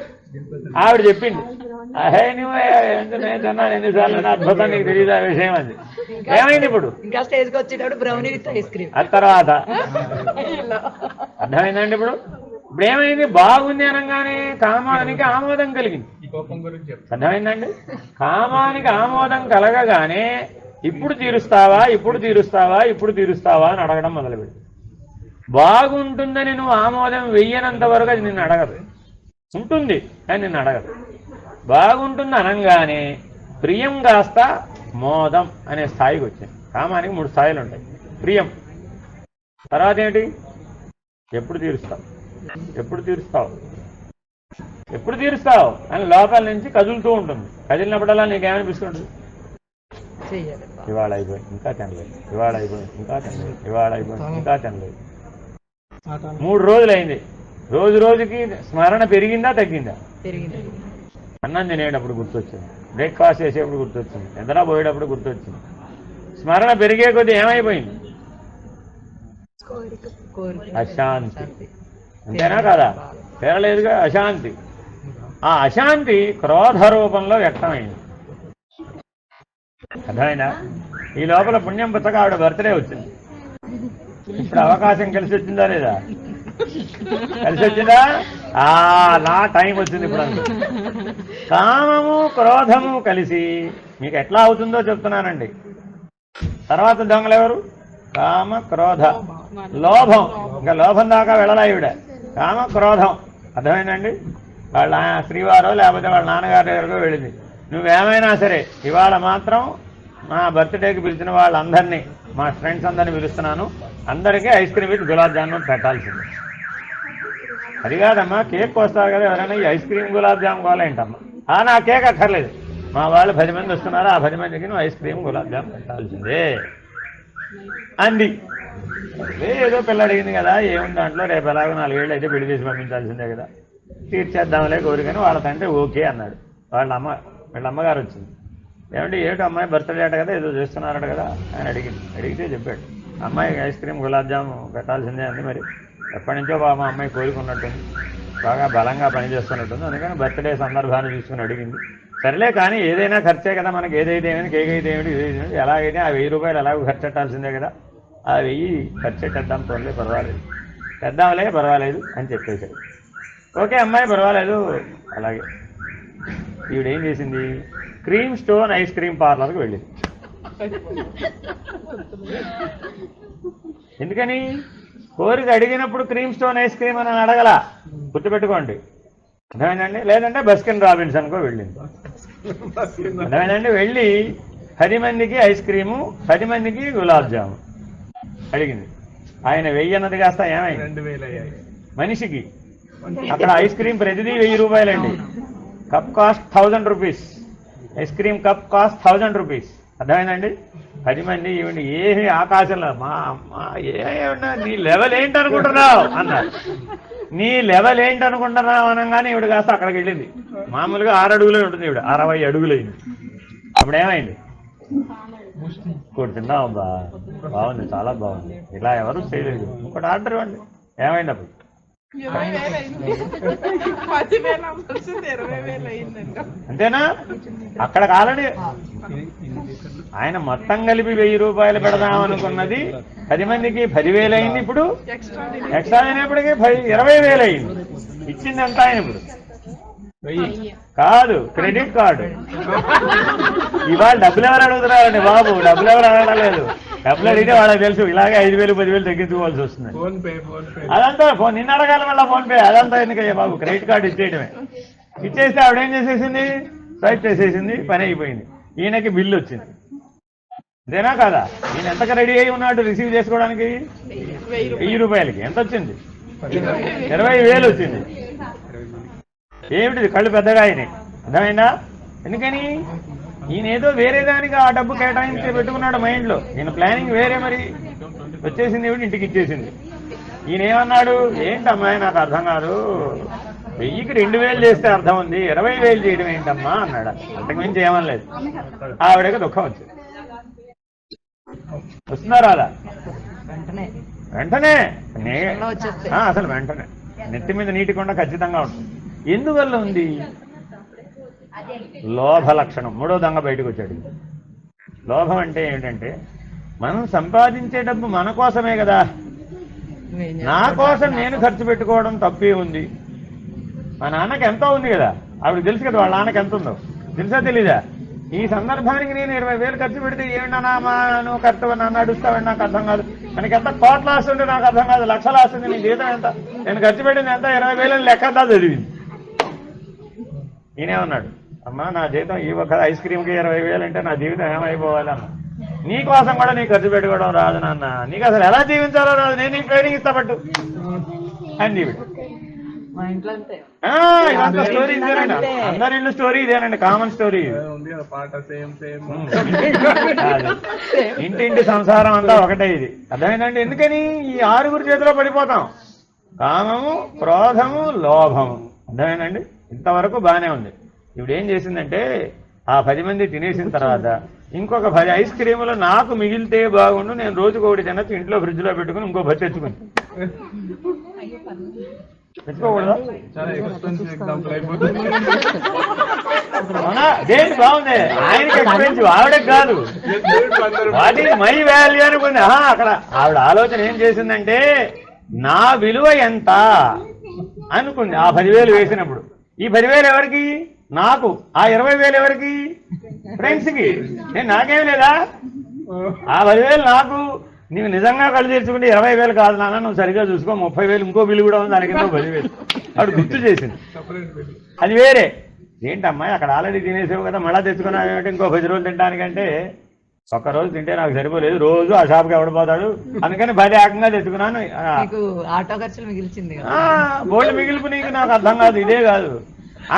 ఆవిడ చెప్పింది, అహే నువ్వు నేను తిన్నాను ఎన్నిసార్లు, అద్భుతం, నీకు తెలియదు ఆ విషయం అది. ఏమైంది ఇప్పుడు? ఇంకా స్టేజ్కి వచ్చేటప్పుడు బ్రౌనీ విత్ ఐస్ క్రీమ్. ఆ తర్వాత అర్థమైందండి? ఇప్పుడు ఇప్పుడు ఏమైంది? బాగుంది అనగానే కామానికి ఆమోదం కలిగింది. అర్థమైందండి? కామానికి ఆమోదం కలగగానే ఇప్పుడు తీరుస్తావా, ఇప్పుడు తీరుస్తావా, ఇప్పుడు తీరుస్తావా అని అడగడం మొదలుపెట్టి, బాగుంటుందని నువ్వు ఆమోదం వెయ్యనంత వరకు అది నిన్ను అడగదు. ఉంటుంది కానీ నిన్ను అడగదు. బాగుంటుంది అనగానే ప్రియం కాస్త మోదం అనే స్థాయికి వచ్చింది. కామానికి 3 స్థాయిలు ఉంటాయి. ప్రియం, తర్వాత ఏంటి? ఎప్పుడు తీరుస్తావు, ఎప్పుడు తీరుస్తావు, ఎప్పుడు తీరుస్తావు అని లోపల నుంచి కదులుతూ ఉంటుంది. కదిలినప్పుడల్లా నీకేమనిపిస్తుంటుంది? ఇవాళ అయిపోయింది ఇంకా తినలేదు, ఇవాళ అయిపోయింది ఇంకా తినలేదు, ఇవాళ అయిపోయింది ఇంకా తినలేదు. 3 రోజులు అయింది. రోజు రోజుకి స్మరణ పెరిగిందా తగ్గిందా? అన్నం తినేటప్పుడు గుర్తొచ్చింది, బ్రేక్ఫాస్ట్ చేసేప్పుడు గుర్తొచ్చింది, నిద్ర పోయేటప్పుడు గుర్తొచ్చింది. స్మరణ పెరిగే కొద్దీ ఏమైపోయింది? అశాంతి. అంతేనా కదా? పేరలేదుగా అశాంతి. ఆ అశాంతి క్రోధ రూపంలో వ్యక్తమైంది. అర్థమైనా? ఈ లోపల పుణ్యం పుచ్చక ఆవిడ బర్త్డే వచ్చింది. ఇప్పుడు అవకాశం కలిసి వచ్చిందా లేదా? కలిసి వచ్చిందా? నా టైం వచ్చింది ఇప్పుడు అంత. కామము క్రోధము కలిసి మీకు ఎట్లా అవుతుందో చెప్తున్నానండి. తర్వాత దొంగలు ఎవరు? కామ క్రోధ లోభం. ఇంకా లోభం దాకా వెళ్ళలా ఈవిడ. కామ క్రోధం. అర్థమైందండి? వాళ్ళ శ్రీవారో లేకపోతే వాళ్ళ నాన్నగారి దగ్గరకో వెళ్ళింది. నువ్వేమైనా సరే ఇవాళ మాత్రం నా బర్త్డేకి పిలిచిన వాళ్ళందరినీ, మా ఫ్రెండ్స్ అందరినీ పిలుస్తున్నాను, అందరికీ ice cream with gulab jamun పెట్టాల్సింది. అది కాదమ్మా, కేక్ వస్తారు కదా ఎవరైనా, ఈ ఐస్ క్రీమ్ గులాబ్ జామ్ కావాలేంటమ్మా? నా కేక్ అక్కర్లేదు, మా వాళ్ళు 10 మంది వస్తున్నారు, ఆ 10 మందికి నువ్వు ఐస్ క్రీమ్ గులాబ్ జామ్ పెట్టాల్సిందే అంది. ఏదో పిల్ల అడిగింది కదా, ఏముంది దాంట్లో, రేపు ఎలాగో 4 ఏళ్ళు అయితే పెళ్లి చేసి పంపించాల్సిందే కదా, తీర్చేద్దాంలే కోరికని వాళ్ళ తండ్రి ఓకే అన్నాడు. వీళ్ళ అమ్మగారు వచ్చింది. ఏమంటే ఏమిటి అమ్మాయి బర్త్డే అట కదా, ఏదో చేస్తున్నారట కదా అని అడిగితే చెప్పాడు, అమ్మాయి ఐస్ క్రీమ్ గులాబ్ జామ్ పెట్టాల్సిందే అంది. మరి ఎప్పటి నుంచో మా అమ్మాయి కోరుకున్నట్టుంది, బాగా బలంగా పనిచేస్తున్నట్టుంది, అందుకని బర్త్డే సందర్భాన్ని తీసుకుని అడిగింది. సరేలే కానీ ఏదైనా ఖర్చే కదా మనకి, ఏదైతే ఏమైనా కేక్ అయితే ఏమిటి, ఇదేమిటి, ఎలాగైతే ఆ 1000 రూపాయలు ఎలాగో ఖర్చు పెట్టాల్సిందే కదా, ఆ 1000 ఖర్చు పెట్టేద్దాం, తోలే పర్వాలేదు, పెద్దాంలే పర్వాలేదు అని చెప్పేశాడు. ఓకే అమ్మాయి పర్వాలేదు. అలాగే ఈవిడేం చేసింది? క్రీమ్ స్టోన్ ఐస్ క్రీమ్ పార్లర్కి వెళ్ళింది. ఎందుకని? కోరిక అడిగినప్పుడు క్రీమ్ స్టోన్ ఐస్ క్రీమ్ అని అడగల, గుర్తుపెట్టుకోండి. అర్థమైందండి? లేదంటే బస్కిన్ రాబిన్సన్కో వెళ్ళింది. అర్థమైందండి? వెళ్ళి 10 మందికి ఐస్ క్రీము, 10 మందికి గులాబ్ జాము అడిగింది. ఆయన 1000 అన్నది కాస్త ఏమైంది? 2000 మనిషికి. అక్కడ ఐస్ క్రీమ్ ప్రతిదీ 1000 రూపాయలండి. Cup cost 1000 rupees. Ice cream cup cost 1000 rupees. అర్థమైందండి? 10 మంది ఏమిటి ఏమి ఆకాశంలో మా ఏమన్నా నీ లెవెల్ ఏంటనుకుంటున్నావు అన్నారు. నీ లెవెల్ ఏంటనుకుంటున్నావు అనగానే ఈవిడ కాస్త అక్కడికి వెళ్ళింది. మామూలుగా 6 అడుగులే ఉంటుంది, ఈవిడ 60 అడుగులైంది. అప్పుడు ఏమైంది? కూర్చున్నావు బా, బాగుంది, చాలా బాగుంది, ఇలా ఎవరు చేయలేదు, ఇంకోటి ఆర్డర్ ఇవ్వండి. ఏమైంది అప్పుడు? 20,000 అయింది. 10,000 అవ్వాల్సింది 20,000 అయిందండి. అంతేనా? అక్కడ ఆల్రెడీ ఆయన మొత్తం కలిపి 1000 రూపాయలు పెడదామనుకున్నది 10 మందికి 10,000 అయింది. ఇప్పుడు ఎక్స్ట్రా అయినప్పటికీ 20,000 అయింది. ఇచ్చింది ఎంత ఆయన ఇప్పుడు? కాదు, క్రెడిట్ కార్డు. ఇవాళ డబ్బులు ఎవరు అడుగుతున్నారండి బాబు? డబ్బులు ఎవరు అడగలేదు. డబ్బులు అడిగితే వాళ్ళకి తెలుసు ఇలాగే 5,000 10,000 తగ్గించుకోవాల్సి వస్తుంది. అదంతా ఫోన్ నిన్న అడగాలి మళ్ళీ ఫోన్పే, అదంతా ఎందుకయ్యా బాబు? Credit card ఇచ్చేయడమే. ఇచ్చేస్తే ఆవిడేం చేసేసింది, స్వైప్ చేసేసింది, పని అయిపోయింది. ఈయనకి బిల్లు వచ్చింది. ఇదేనా కాదా? ఈయన ఎంతకు రెడీ అయి ఉన్నాడు రిసీవ్ చేసుకోవడానికి? 1000 రూపాయలకి. ఎంత వచ్చింది? 20,000 వచ్చింది. ఏమిటిది? కళ్ళు పెద్దగా అయినాయి. అర్థమైందా? ఎందుకని? ఈయన ఏదో వేరే దానికి ఆ డబ్బు కేటాయించి పెట్టుకున్నాడు మైండ్లో. ఈయన ప్లానింగ్ వేరే. మరి వచ్చేసింది ఏమిటి, ఇంటికి ఇచ్చేసింది. ఈయన ఏమన్నాడు, ఏంటమ్మా నాకు అర్థం కాదు, 1000కి 2,000 చేస్తే అర్థం ఉంది, 20,000 చేయడం ఏంటమ్మా అన్నాడు. అంతకుమించి ఏమనలేదు. ఆవిడకి దుఃఖం వచ్చింది. వస్తున్నారా అలా? వెంటనే అసలు వెంటనే నెత్తి మీద నీటి కొండ ఖచ్చితంగా ఉంటుంది. ఎందువల్ల ఉంది? లోభ లక్షణం. మూడో దొంగ బయటకు వచ్చాడు. లోభం అంటే ఏమిటంటే, మనం సంపాదించే డబ్బు మన కోసమే కదా, నా కోసం నేను ఖర్చు పెట్టుకోవడం తప్పే ఉంది. మా నాన్నకి ఎంతో ఉంది కదా, ఆవిడకి తెలుసు కదా వాళ్ళ నాన్నకి ఎంత ఉందో. తెలుసా తెలీదా? ఈ సందర్భానికి నేను 20,000 ఖర్చు పెడితే ఏమిటన్నా మా నువ్వు కరెక్ట్గా నన్ను అడుస్తావని నాకు అర్థం కాదు. మనకి ఎంత కోట్ల ఆస్తుంటే నాకు అర్థం కాదు, లక్షల ఆస్తుంది, నీ జీతం ఎంత, నేను ఖర్చు పెట్టింది ఎంత, 20,000 లెక్కంతా చదివింది. ఈయనేమన్నాడు, అమ్మా నా జీతం ఈ ఒక ఐస్ క్రీమ్కి 20,000 అంటే నా జీవితం ఏమైపోవాలి అన్న. నీ కోసం కూడా నీకు ఖర్చు పెట్టుకోవడం రాదు నాన్న, నీకు అసలు ఎలా జీవించాలో రాదు, నేను నీకు ట్రైనింగ్ ఇస్తా పట్టు అని. ఇదంతా స్టోరీ ఇదేనండి, అందరి ఇల్లు స్టోరీ ఇదేనండి, కామన్ స్టోరీ. ఇంటింటి సంసారం అంతా ఒకటే ఇది. అర్థమైందండి? ఎందుకని ఈ 6 చేతిలో పడిపోతాం? కామము, క్రోధము, లోభము. అర్థమైందండి? ఇంతవరకు బాగానే ఉంది. ఇప్పుడు ఏం చేసిందంటే, ఆ 10 మంది తినేసిన తర్వాత ఇంకొక 10 ఐస్ క్రీములు నాకు మిగిలితే బాగుండు, నేను రోజుకు ఒకటి తినచ్చు, ఇంట్లో ఫ్రిడ్జ్లో పెట్టుకుని ఇంకో 10 తెచ్చుకుని. తెచ్చుకోకూడదా? దేని బాగుంది? ఆయనకి ఎక్స్పెన్సివ్, ఆవిడకి కాదు. వాటి మై వాల్యూ అనుకుంది. అక్కడ ఆవిడ ఆలోచన ఏం చేసిందంటే, నా విలువ ఎంత అనుకుంది ఆ 10,000 వేసినప్పుడు. ఈ 10,000 ఎవరికి? నాకు. ఆ 20,000 ఎవరికి? ఫ్రెండ్స్కి. నేను నాకేం లేదా? ఆ 10,000 నాకు. నీవు నిజంగా కళ్ళు తెచ్చుకుంటే 20,000 కాదు నాన్న, నువ్వు సరిగ్గా చూసుకో, 30,000 ఇంకో బిల్లు కూడా ఉంది, దానికి 10,000. ఆవిడ గుర్తు చేసింది. అది వేరే. ఏంటమ్మాయి అక్కడ ఆల్రెడీ తినేసావు కదా, మళ్ళా తెచ్చుకున్నావు ఇంకో 10 రోజులు తినడానికంటే, ఒక్కరోజు తింటే నాకు సరిపోలేదు, రోజు ఆ షాప్కి ఎవడిపోతాడు, అందుకని 10 ఏకంగా తెచ్చుకున్నాను. ఆటో ఖర్చులు మిగిల్చింది, బోల్డ్ మిగిలిపు నీకు నాకు అర్థం కాదు, ఇదే కాదు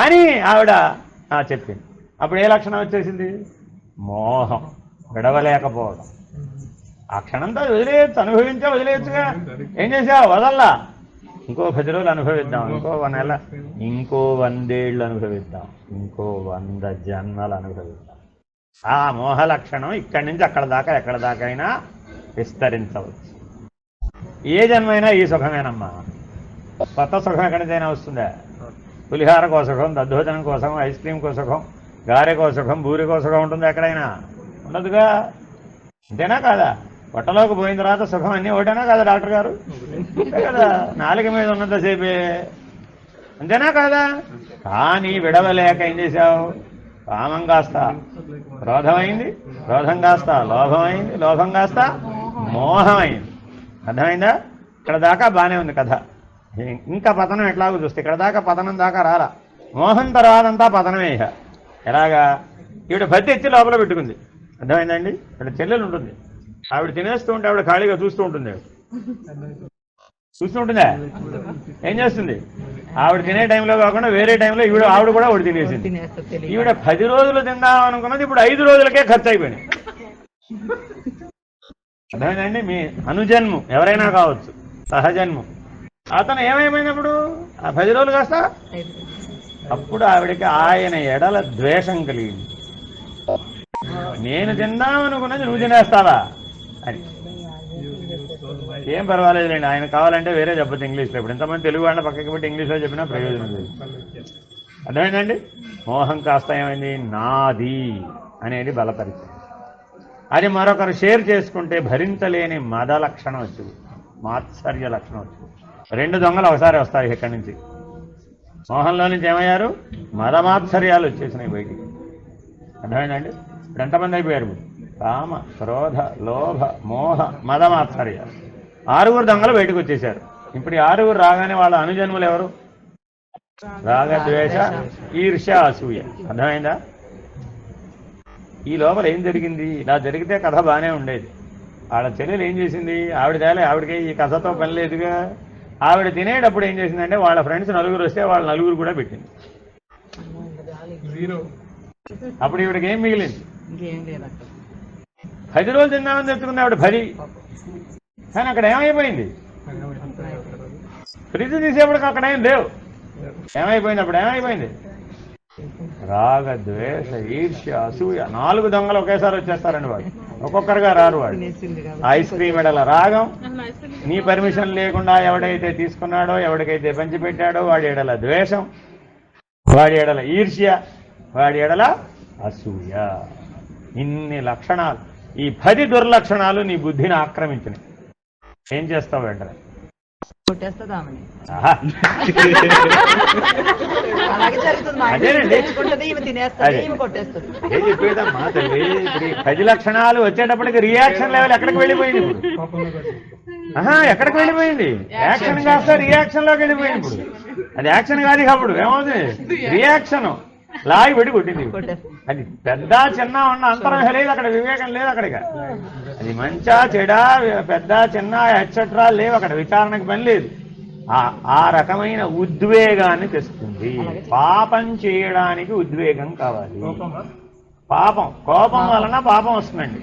అని ఆవిడ చెప్పింది. అప్పుడు ఏ లక్షణం వచ్చేసింది? మోహం, విడవలేకపోవడం. ఆ క్షణంతో వదిలేయచ్చు, వదిలేయచ్చుగా. ఏం చేసావు? వదల్లా. ఇంకో 10 రోజులు అనుభవిద్దాం, ఇంకో 1 నెల, ఇంకో 100 ఏళ్ళు అనుభవిద్దాం, ఇంకో 100 జన్మలు అనుభవిద్దాం. ఆ మోహ లక్షణం ఇక్కడి నుంచి అక్కడ దాకా, ఎక్కడ దాకా అయినా విస్తరించవచ్చు. ఏ జన్మైనా ఈ సుఖమేనమ్మా. కొత్త సుఖం ఎక్కడికైనా వస్తుందా? పులిహార కోసకం, దద్దోజనం కోసం, ఐస్ క్రీమ్ కోసకం, గారె కోసకం, బూరి కోసకం ఉంటుంది ఎక్కడైనా? ఉండదుగా. అంతేనా కాదా? పొట్టలోకి పోయిన తర్వాత సుఖం అన్నీ ఒకటేనా కాదా డాక్టర్ గారు? అంతే కదా, నాలుక మీద ఉన్నంతసేపే. అంతేనా కాదా? కానీ విడవలేక ఏం చేశావు? కామం కాస్త క్రోధమైంది, క్రోధం కాస్త లోభమైంది, లోభం కాస్త మోహమైంది. అర్థమైందా? ఇక్కడ దాకా బాగానే ఉంది కథ. ఇంకా పతనం ఎట్లాగో చూస్తే ఇక్కడ దాకా పతనం దాకా రాలా. మోహం తర్వాత అంతా పతనమే. ఇక ఎలాగా? ఈవిడ భర్త ఎత్తి లోపల పెట్టుకుంది. అర్థమైందండి? ఇక్కడ చెల్లెలు ఉంటుంది, ఆవిడ తినేస్తూ ఉంటే ఆవిడ ఖాళీగా చూస్తూ ఉంటుంది. చూస్తూ ఉంటుందా? ఏం చేస్తుంది? ఆవిడ తినే టైంలో కాకుండా వేరే టైంలో ఆవిడ కూడా ఒకటి తినేసింది. ఈవిడ 10 రోజులు తిందాం అనుకున్నది ఇప్పుడు 5 రోజులకే ఖర్చు అయిపోయినాయి. అర్థమైందండి? మీ అనుజన్ము ఎవరైనా కావచ్చు, సహజన్ము. అతను ఏమైపోయినప్పుడు ఆ 10 రోజులు కాస్త అప్పుడు ఆవిడకి ఆయన ఎడల ద్వేషం కలిగింది. నేను తిందామనుకున్నది నువ్వు తినేస్తావా అని. ఏం పర్వాలేదులేండి, ఆయన కావాలంటే వేరే చెప్పచ్చు ఇంగ్లీష్లో. ఇప్పుడు ఎంతమంది తెలుగు వాళ్ళ పక్కకి పెట్టి ఇంగ్లీష్లో చెప్పినా ప్రయోజనం లేదు. అర్థమైందండి? మోహం కాస్త ఏమైంది? నాది అనేది బలపరిచింది. అది మరొకరు షేర్ చేసుకుంటే భరించలేని మద లక్షణం వచ్చింది, మాత్సర్య లక్షణం వచ్చింది. 2 దొంగలు ఒకసారి వస్తాయి ఇక్కడి నుంచి. మోహంలో నుంచి ఏమయ్యారు? మదమాత్సర్యాలు వచ్చేసినాయి బయటికి. అర్థమైందండి? ఇప్పుడు ఎంతమంది అయిపోయారు? కామ, క్రోధ, లోభ, మోహ, మదమాత్సర్యాలు. 6 దొంగలు బయటకు వచ్చేసారు. ఇప్పుడు ఈ 6 రాగానే వాళ్ళ అనుజన్ములు ఎవరు? రాగద్వేష ఈర్ష్య అసూయ. అర్థమైందా? ఈ లోపల ఏం జరిగింది? ఇలా జరిగితే కథ బాగానే ఉండేది. వాళ్ళ చెల్లెలు ఏం చేసింది? ఆవిడకి ఈ కథతో పని లేదుగా. ఆవిడ తినేటప్పుడు ఏం చేసిందంటే వాళ్ళ ఫ్రెండ్స్ 4 వస్తే వాళ్ళ 4 కూడా పెట్టింది. అప్పుడు ఈవిడకి ఏం మిగిలింది? 10 రోజులు తిందామని తెచ్చుకుంది ఆవిడ 10. కానీ అక్కడ ఏమైపోయింది? ఫ్రిడ్జ్ తీసేపటికి అక్కడ ఏం లేవు. ఏమైపోయింది? అప్పుడు ఏమైపోయింది? రాగద్వేష ఈర్ష్య అసూయ. 4 దొంగలు ఒకేసారి వచ్చేస్తారండి. వాడు ఒక్కొక్కరుగా రారు. వాడు ఐస్ క్రీమ్ ఎడల రాగం, నీ పర్మిషన్ లేకుండా ఎవడైతే తీసుకున్నాడో, ఎవడికైతే పంచిపెట్టాడో వాడి ఎడల ద్వేషం, వాడి ఎడల ఈర్ష్య, వాడి ఎడల అసూయ. ఇన్ని లక్షణాలు, ఈ 10 దుర్లక్షణాలు నీ బుద్ధిని ఆక్రమించినాయి. ఏం చేస్తావు వెంటనే? అదే చెప్పేదమ్మా తల్లి. ఇప్పుడు 10 లక్షణాలు వచ్చేటప్పటికి రియాక్షన్ లెవెల్ ఎక్కడికి వెళ్ళిపోయింది? ఇప్పుడు ఎక్కడికి వెళ్ళిపోయింది? యాక్షన్ కాస్త రియాక్షన్ లోకి వెళ్ళిపోయింది. ఇప్పుడు అది యాక్షన్ కాదు. అప్పుడు ఏమవుతుంది? రియాక్షన్ లాగి పెట్టి కొట్టింది. అది పెద్ద చిన్న ఉన్న అంతరం లేదు అక్కడ, వివేకం లేదు అక్కడికి. అది మంచా చెడా, పెద్ద చిన్న ఎట్సెట్రా లేవు అక్కడ, విచారణకు పని లేదు. ఆ రకమైన ఉద్వేగాన్ని తెస్తుంది. పాపం చేయడానికి ఉద్వేగం కావాలి. పాపం, కోపం వలన పాపం వస్తుందండి.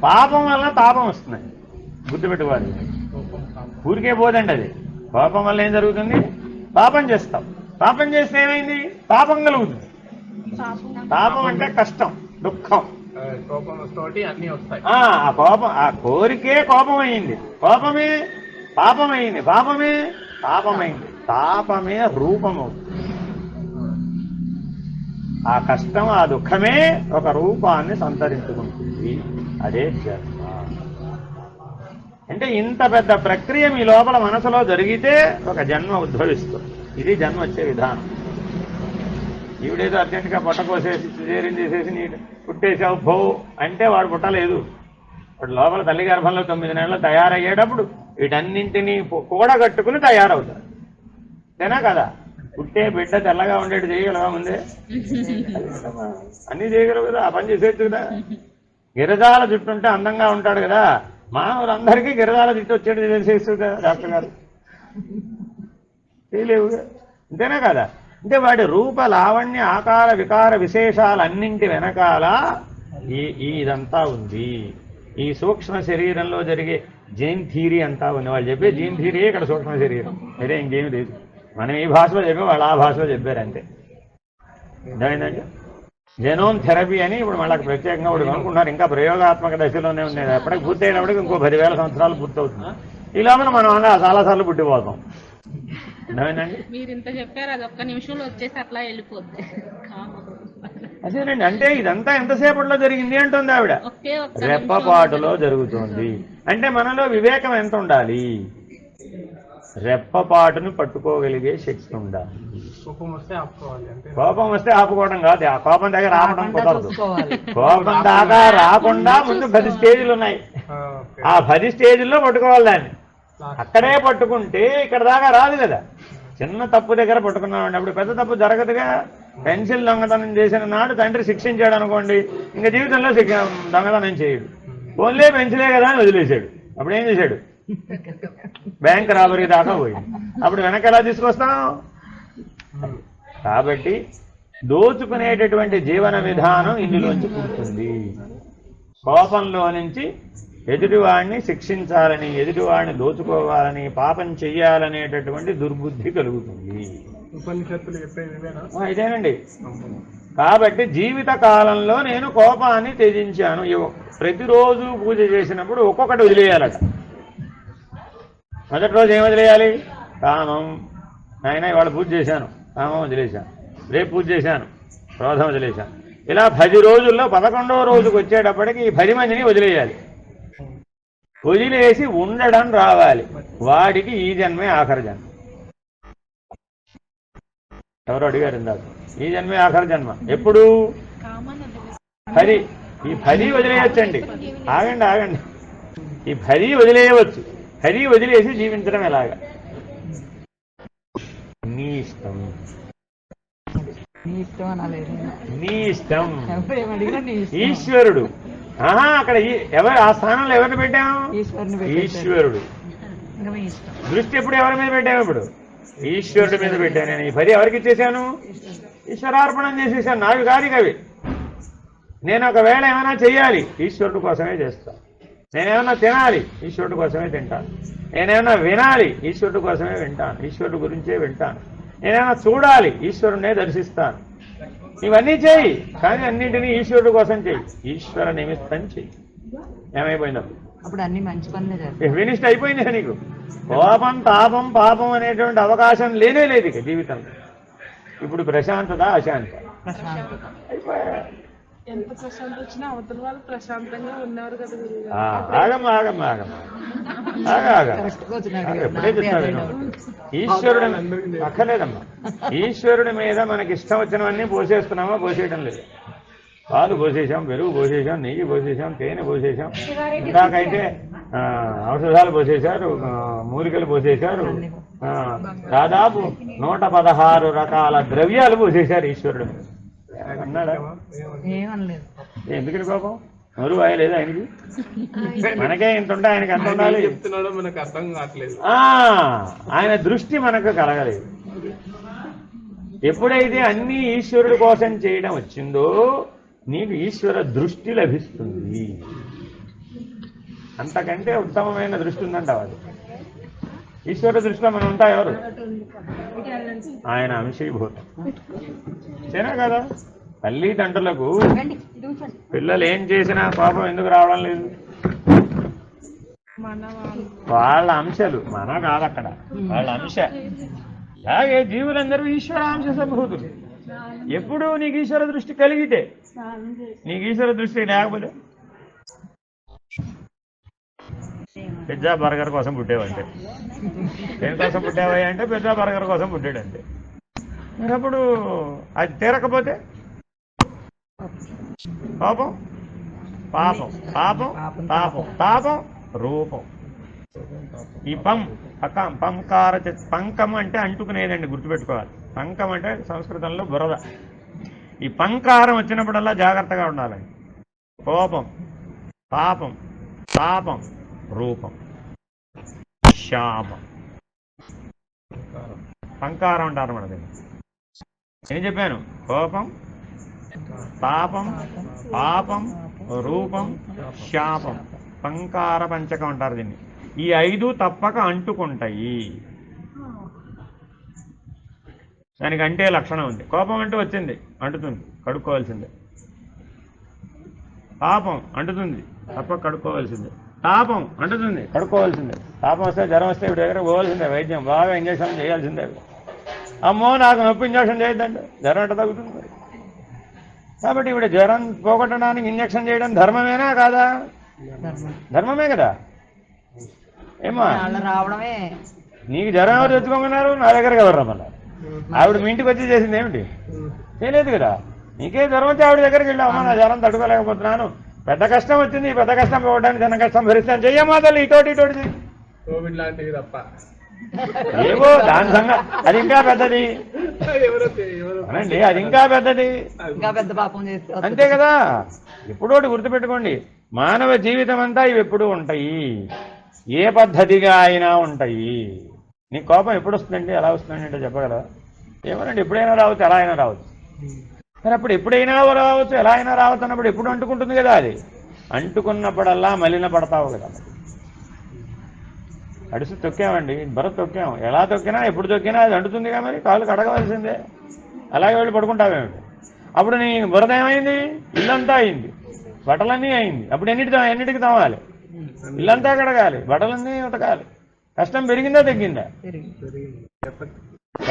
పాపం వలన తాపం వస్తుందండి. గుర్తుపెట్టుకోవాలి. ఊరికే పోదండి అది. కోపం వల్ల ఏం జరుగుతుంది? పాపం చేస్తాం. పాపం చేస్తే ఏమైంది? తాపం కలుగుతుంది. తాపం అంటే కష్టం, దుఃఖం. ఆ కోపం, ఆ కోరికే కోపం అయింది. కోపమే పాపమైంది. పాపమే తాపమైంది. తాపమే రూపమవుతుంది. ఆ కష్టం, ఆ దుఃఖమే ఒక రూపాన్ని సంతరించుకుంటుంది. అదే జన్మ. అంటే ఇంత పెద్ద ప్రక్రియ మీ లోపల మనసులో జరిగితే ఒక జన్మ ఉద్భవిస్తుంది. ఇది జన్మ వచ్చే విధానం. ఈవిడేదో అర్జెంటుగా పొట్ట కోసేసి సిజేరియన్ చేసేసి నీ పుట్టేసావు భో అంటే వాడు పుట్టలేదు. వాడు లోపల తల్లి గర్భంలో 9 నెలలు తయారయ్యేటప్పుడు వీటన్నింటినీ కూడగట్టుకుని తయారవుతారు. అంతేనా కదా? పుట్టే బిడ్డ తెల్లగా ఉండేది చేయగలవా? ముందే అన్నీ చేయగలవు కదా. ఆ పని చేసేచ్చు కదా. గిరజాల జుట్టు ఉంటే అందంగా ఉంటాడు కదా. మానవులందరికీ గిరజాల జుట్టు వచ్చేది చేసేస్తుంది కదా డాక్టర్ గారు. చేయలేవుగా. అంతేనా కదా? అంటే వాడి రూప లావణ్య ఆకార వికార విశేషాలన్నింటి వెనకాల ఇదంతా ఉంది. ఈ సూక్ష్మ శరీరంలో జరిగే జైన్ థీరీ అంతా ఉంది. వాళ్ళు చెప్పే జైన్ థీరీ ఇక్కడ సూక్ష్మ శరీరం, వేరే ఇంకేమి లేదు. మనం ఈ భాషలో చెప్పే వాళ్ళు ఆ భాషలో చెప్పారు అంతే. అర్థమైందండి? జెనోమ్ థెరపీ అని ఇప్పుడు మళ్ళీ ప్రత్యేకంగా ఒకటి అనుకుంటున్నారు. ఇంకా ప్రయోగాత్మక దశలోనే ఉంది. ఎప్పటికి పూర్తయినప్పటికి ఇంకో 10,000 సంవత్సరాలు పూర్తవుతుంది. ఇలా మనం చాలాసార్లు పుట్టిపోతాం. అర్థమైందండి? మీరు ఇంత చెప్పారు, అది ఒక్క నిమిషంలో వచ్చేసి అట్లా వెళ్ళిపోద్ది. అదేనండి. అంటే ఇదంతా ఎంతసేపట్లో జరిగింది అంటుంది ఆవిడ. రెప్పపాటులో జరుగుతుంది. అంటే మనలో వివేకం ఎంత ఉండాలి? రెప్పపాటును పట్టుకోగలిగే శక్తి ఉండాలి. కోపం వస్తే ఆపుకోవడం కాదు. ఆ కోపం దగ్గర రావడం కుదరదు. కోపం దాకా రాకుండా ముందు 10 స్టేజ్లు ఉన్నాయి. ఆ 10 స్టేజ్ల్లో పట్టుకోవాలి దాన్ని. అక్కడే పట్టుకుంటే ఇక్కడ దాకా రాదు కదా. చిన్న తప్పు దగ్గర పట్టుకున్నామండి. అప్పుడు పెద్ద తప్పు జరగదుగా. పెన్సిల్ దొంగతనం చేసిన నాడు తండ్రి శిక్షించాడు అనుకోండి, ఇంకా జీవితంలో దొంగతనం చేయడు. ఓన్లీ పెన్సిలే కదా అని వదిలేశాడు. అప్పుడు ఏం చేశాడు? బ్యాంక్ రాబరీ దాకా పోయింది. అప్పుడు వెనక్కి ఎలా తీసుకొస్తాం? కాబట్టి దోచుకునేటటువంటి జీవన విధానం ఇందులోంచి పుడుతుంది. కోపంలో నుంచి ఎదుటివాడిని శిక్షించాలని, ఎదుటివాడిని దోచుకోవాలని, పాపం చెయ్యాలనేటటువంటి దుర్బుద్ధి కలుగుతుంది. ఇదేనండి. కాబట్టి జీవిత కాలంలో నేను కోపాన్ని త్యజించాను. ప్రతిరోజు పూజ చేసినప్పుడు ఒక్కొక్కటి వదిలేయాలట. మొదటి రోజు ఏం వదిలేయాలి? కామం. ఆయన ఇవాళ పూజ చేశాను, కామం వదిలేశాను. రేపు పూజ చేశాను, క్రోధం వదిలేశాను. ఇలా 10 రోజుల్లో 11వ రోజుకు వచ్చేటప్పటికి ఈ 10 మందిని వదిలేయాలి. వదిలేసి ఉండడం రావాలి. వాడికి ఈ జన్మే ఆఖరి జన్మ. ఎవరు అడిగారు ఇందాక. ఈ జన్మే ఆఖరి జన్మ. ఎప్పుడు? హరి. ఈ హరి వదిలేయచ్చండి. ఆగండి. ఈ హరి వదిలేయవచ్చు. హరి వదిలేసి జీవించడం ఎలాగా? నీ ఇష్టం. నీ ఇష్టం. ఈశ్వరుడు. అక్కడ ఎవరు ఆ స్థానంలో ఎవరిని పెట్టాము? ఈశ్వరుడు. దృష్టి ఎప్పుడు ఎవరి మీద పెట్టాము? ఇప్పుడు ఈశ్వరుడి మీద పెట్టాను. నేను ఈ పది ఎవరికి ఇచ్చేసాను? ఈశ్వరార్పణం చేసేసాను. నావి కాదు అవి. నేను ఒకవేళ ఏమైనా చెయ్యాలి, ఈశ్వరుడు కోసమే చేస్తాను. నేనేమన్నా తినాలి, ఈశ్వరుడు కోసమే తింటాను. నేనేమన్నా వినాలి, ఈశ్వరుడు కోసమే వింటాను. ఈశ్వరుడు గురించే వింటాను. నేనేమన్నా చూడాలి, ఈశ్వరుడినే దర్శిస్తాను. ఇవన్నీ చేయి, కానీ అన్నింటినీ ఈశ్వరుడు కోసం చెయ్యి. ఈశ్వర నిమిత్తం చెయ్యి. ఏమైపోయిందో అప్పుడు అన్ని మంచి పనులే ఫినిష్డ్ అయిపోయింది. నీకు కోపం, తాపం, పాపం అనేటువంటి అవకాశం లేనే లేదు ఇక జీవితంలో. ఇప్పుడు ప్రశాంతత, అశాంత అయిపోయా. ఎంత ప్రశాంతం వచ్చినా అవతల వాళ్ళు ప్రశాంతంగా ఉన్నారు కదా. ఎప్పుడే చెప్తాను. ఈశ్వరుడు అక్కర్లేదమ్మా. ఈశ్వరుడి మీద మనకి ఇష్టం వచ్చినవన్నీ పోసేస్తున్నామా? పోసేయడం లేదు. పాలు పోసేసాం, పెరుగు పోసేసాం, నెయ్యి పోసేసాం, తేనె పోసేసాం. ఇందాకైతే ఔషధాలు పోసేశారు, మూలికలు పోసేశారు. దాదాపు 116 రకాల ద్రవ్యాలు పోసేశారు ఈశ్వరుడు. అన్నాడా? ఎందుకని కోపం? నోరు వాయలేదు ఆయనకి. మనకే ఇంత ఉంటే ఆయనకి ఎంత ఉండాలి? ఆయన దృష్టి మనకు కలగలేదు. ఎప్పుడైతే అన్ని ఈశ్వరుడి కోసం చేయడం వచ్చిందో నీకు ఈశ్వర దృష్టి లభిస్తుంది. అంతకంటే ఉత్తమమైన దృష్టి ఉందంటావు. అది ఈశ్వర దృష్టిలో మనం ఉంటా ఎవరు? ఆయన అంశీభూతం. సరేనా కదా? తల్లిదండ్రులకు పిల్లలు ఏం చేసినా పాపం ఎందుకు రావడం లేదు? వాళ్ళ అంశాలు, మన కాదు అక్కడ, వాళ్ళ అంశ. అలాగే జీవులందరూ ఈశ్వరాంశ సంభూతులు. ఎప్పుడు నీకు ఈశ్వర దృష్టి కలిగితే, నీకు ఈశ్వర దృష్టి లేకపోతే పిజ్జా బర్గర్ కోసం పుట్టేవంటే. దేనికోసం పుట్టావా అంటే పిజ్జా బర్గర్ కోసం పుట్టాడంటే. మరి అప్పుడు అది తీరకపోతే పాపం, పాపం, పాపం, తాపం, తాపం, రూపం. ఈ పంకార పంకం అంటే అంటుకునేదండి, గుర్తుపెట్టుకోవాలి. పంకం అంటే సంస్కృతంలో బురద. ఈ పంకారం వచ్చినప్పుడల్లా జాగ్రత్తగా ఉండాలండి. కోపం, పాపం, తాపం, రూపం, శాపం. పంకారం అంటారు మనది. ఏం చెప్పాను? కోపం, తాపం, పాపం, రూపం, శాపం. పంకార పంచకం అంటారు దీన్ని. ఈ 5 తప్పక అంటుకుంటాయి. దానికి అంటే లక్షణం ఉంది. కోపం అంటూ వచ్చింది, అంటుతుంది, కడుక్కోవాల్సిందే. పాపం అంటుతుంది, తప్పక కడుక్కోవాల్సిందే. తాపం అంటుతుంది, కడుక్కోవాల్సిందే. తాపం వస్తే, జ్వరం వస్తే ఇప్పుడు దగ్గర పోవాల్సిందే. వైద్యం బాగా ఇంజక్షన్ చేయాల్సిందే. అమ్మో నాకు నొప్పి ఇంజక్షన్ చేయొద్దండి, జ్వరం అంటే తగ్గుతుంది. కాబట్టి ఇప్పుడు జ్వరం పోగొట్టడానికి ఇంజక్షన్ చేయడం ధర్మమేనా కాదా? ధర్మమే కదా. ఏమా రావడమే. నీకు జ్వరం ఎవరు తెచ్చుకోమన్నారు? నా దగ్గరకు ఎవరు రమ్మన్నారు? ఆవిడ మీ ఇంటికి వచ్చి చేసింది ఏమిటి? చేయలేదు కదా. నీకే జ్వరం వచ్చి ఆవిడ దగ్గరికి వెళ్ళామా, నా జ్వరం తట్టుకోలేకపోతున్నాను, పెద్ద కష్టం వచ్చింది, పెద్ద కష్టం పోవడానికి చిన్న కష్టం భరిస్తాను, చెయ్యమ్మా తల్లి, ఇటోటి ఏవో దాని సంగతి. అది ఇంకా పెద్దది అనండి, అది ఇంకా పెద్దది, అంతే కదా. ఎప్పుడోటి గుర్తుపెట్టుకోండి, మానవ జీవితం అంతా ఇవి ఎప్పుడూ ఉంటాయి, ఏ పద్ధతిగా అయినా ఉంటాయి. నీ కోపం ఎప్పుడు వస్తుందండి, ఎలా వస్తుందండి అంటే చెప్పగలరా? ఏమోనండి, ఎప్పుడైనా రావచ్చు, ఎలా అయినా రావచ్చు. మరి అప్పుడు ఎప్పుడైనా రావచ్చు, ఎలా అయినా రావచ్చు అన్నప్పుడు ఎప్పుడు అంటుకుంటుంది కదా. అది అంటుకున్నప్పుడల్లా మలిన పడతావు కదా. అడిసి తొక్కామండి, బుర్ర తొక్కాము, ఎలా తొక్కినా ఎప్పుడు తొక్కినా అది అంటుతుందిగా. మరి కాళ్ళు కడగవలసిందే, అలాగే వెళ్ళి పడుకుంటావేమిటి? అప్పుడు నీ బురద ఏమైంది? ఇల్లంతా అయింది, బట్టలన్నీ అయింది. అప్పుడు ఎన్నిటికి తవ్వాలి? ఇల్లంతా కడగాలి, బట్టలన్నీ ఉతకాలి. కష్టం పెరిగిందా తగ్గిందా?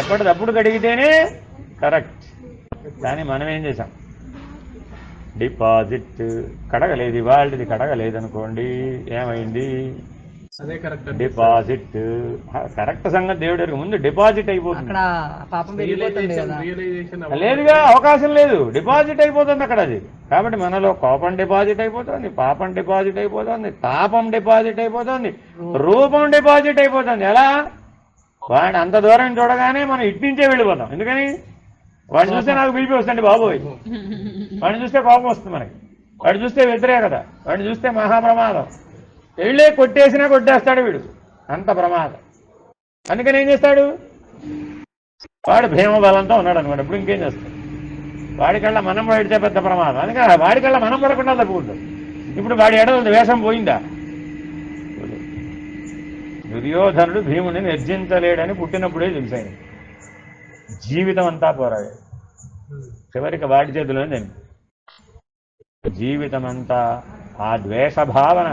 ఎప్పటిదప్పుడు కడిగితేనే కరెక్ట్. కానీ మనం ఏం చేసాం? డిపాజిట్ కడగలేదు, ఇవాళది కడగలేదనుకోండి, ఏమైంది? అదే కరెక్ట్. డిపాజిట్ కరెక్ట్ సంగతి దేవుడికి ముందు డిపాజిట్ అయిపోతుంది. అక్కడ పాపం వెళ్ళిపోతుంది కదా. రియలైజేషన్ లేదుగా, అవకాశం లేదు, డిపాజిట్ అయిపోతుంది అక్కడ అది. కాబట్టి మనలో కోపం డిపాజిట్ అయిపోతుంది, పాపం డిపాజిట్ అయిపోతుంది, తాపం డిపాజిట్ అయిపోతుంది, రూపం డిపాజిట్ అయిపోతుంది. ఎలా? వాడిని అంత దూరం చూడగానే మనం ఇట్నుంచే వెళ్ళిపోతాం. ఎందుకని? వాడిని చూస్తే నాకు బీపీ వస్తుంది బాబోయ్, వాడిని చూస్తే కోపం వస్తుంది మనకి, వాడిని చూస్తే వ్యతిరేకత, వాడిని చూస్తే మహాప్రమాదం. వెళ్ళే కొట్టేసినా కొట్టేస్తాడు వీడు, అంత ప్రమాదం. అందుకని ఏం చేస్తాడు? వాడు భీమబలంతో ఉన్నాడు అనమాట. ఇప్పుడు ఇంకేం చేస్తాడు? వాడికల్లా మనం పడితే పెద్ద ప్రమాదం. అందుకని వాడికల్లా మనం పడకుండా తప్పుకుంటాం. ఇప్పుడు వాడి ఎడల ద్వేషం పోయిందా? దుర్యోధనుడు భీముడిని నిర్జించలేడని పుట్టినప్పుడే తెలిసాయి. జీవితం అంతా పోరాడాడు, చివరికి వాడి చేతిలోనే నేను జీవితం అంతా ఆ ద్వేష భావన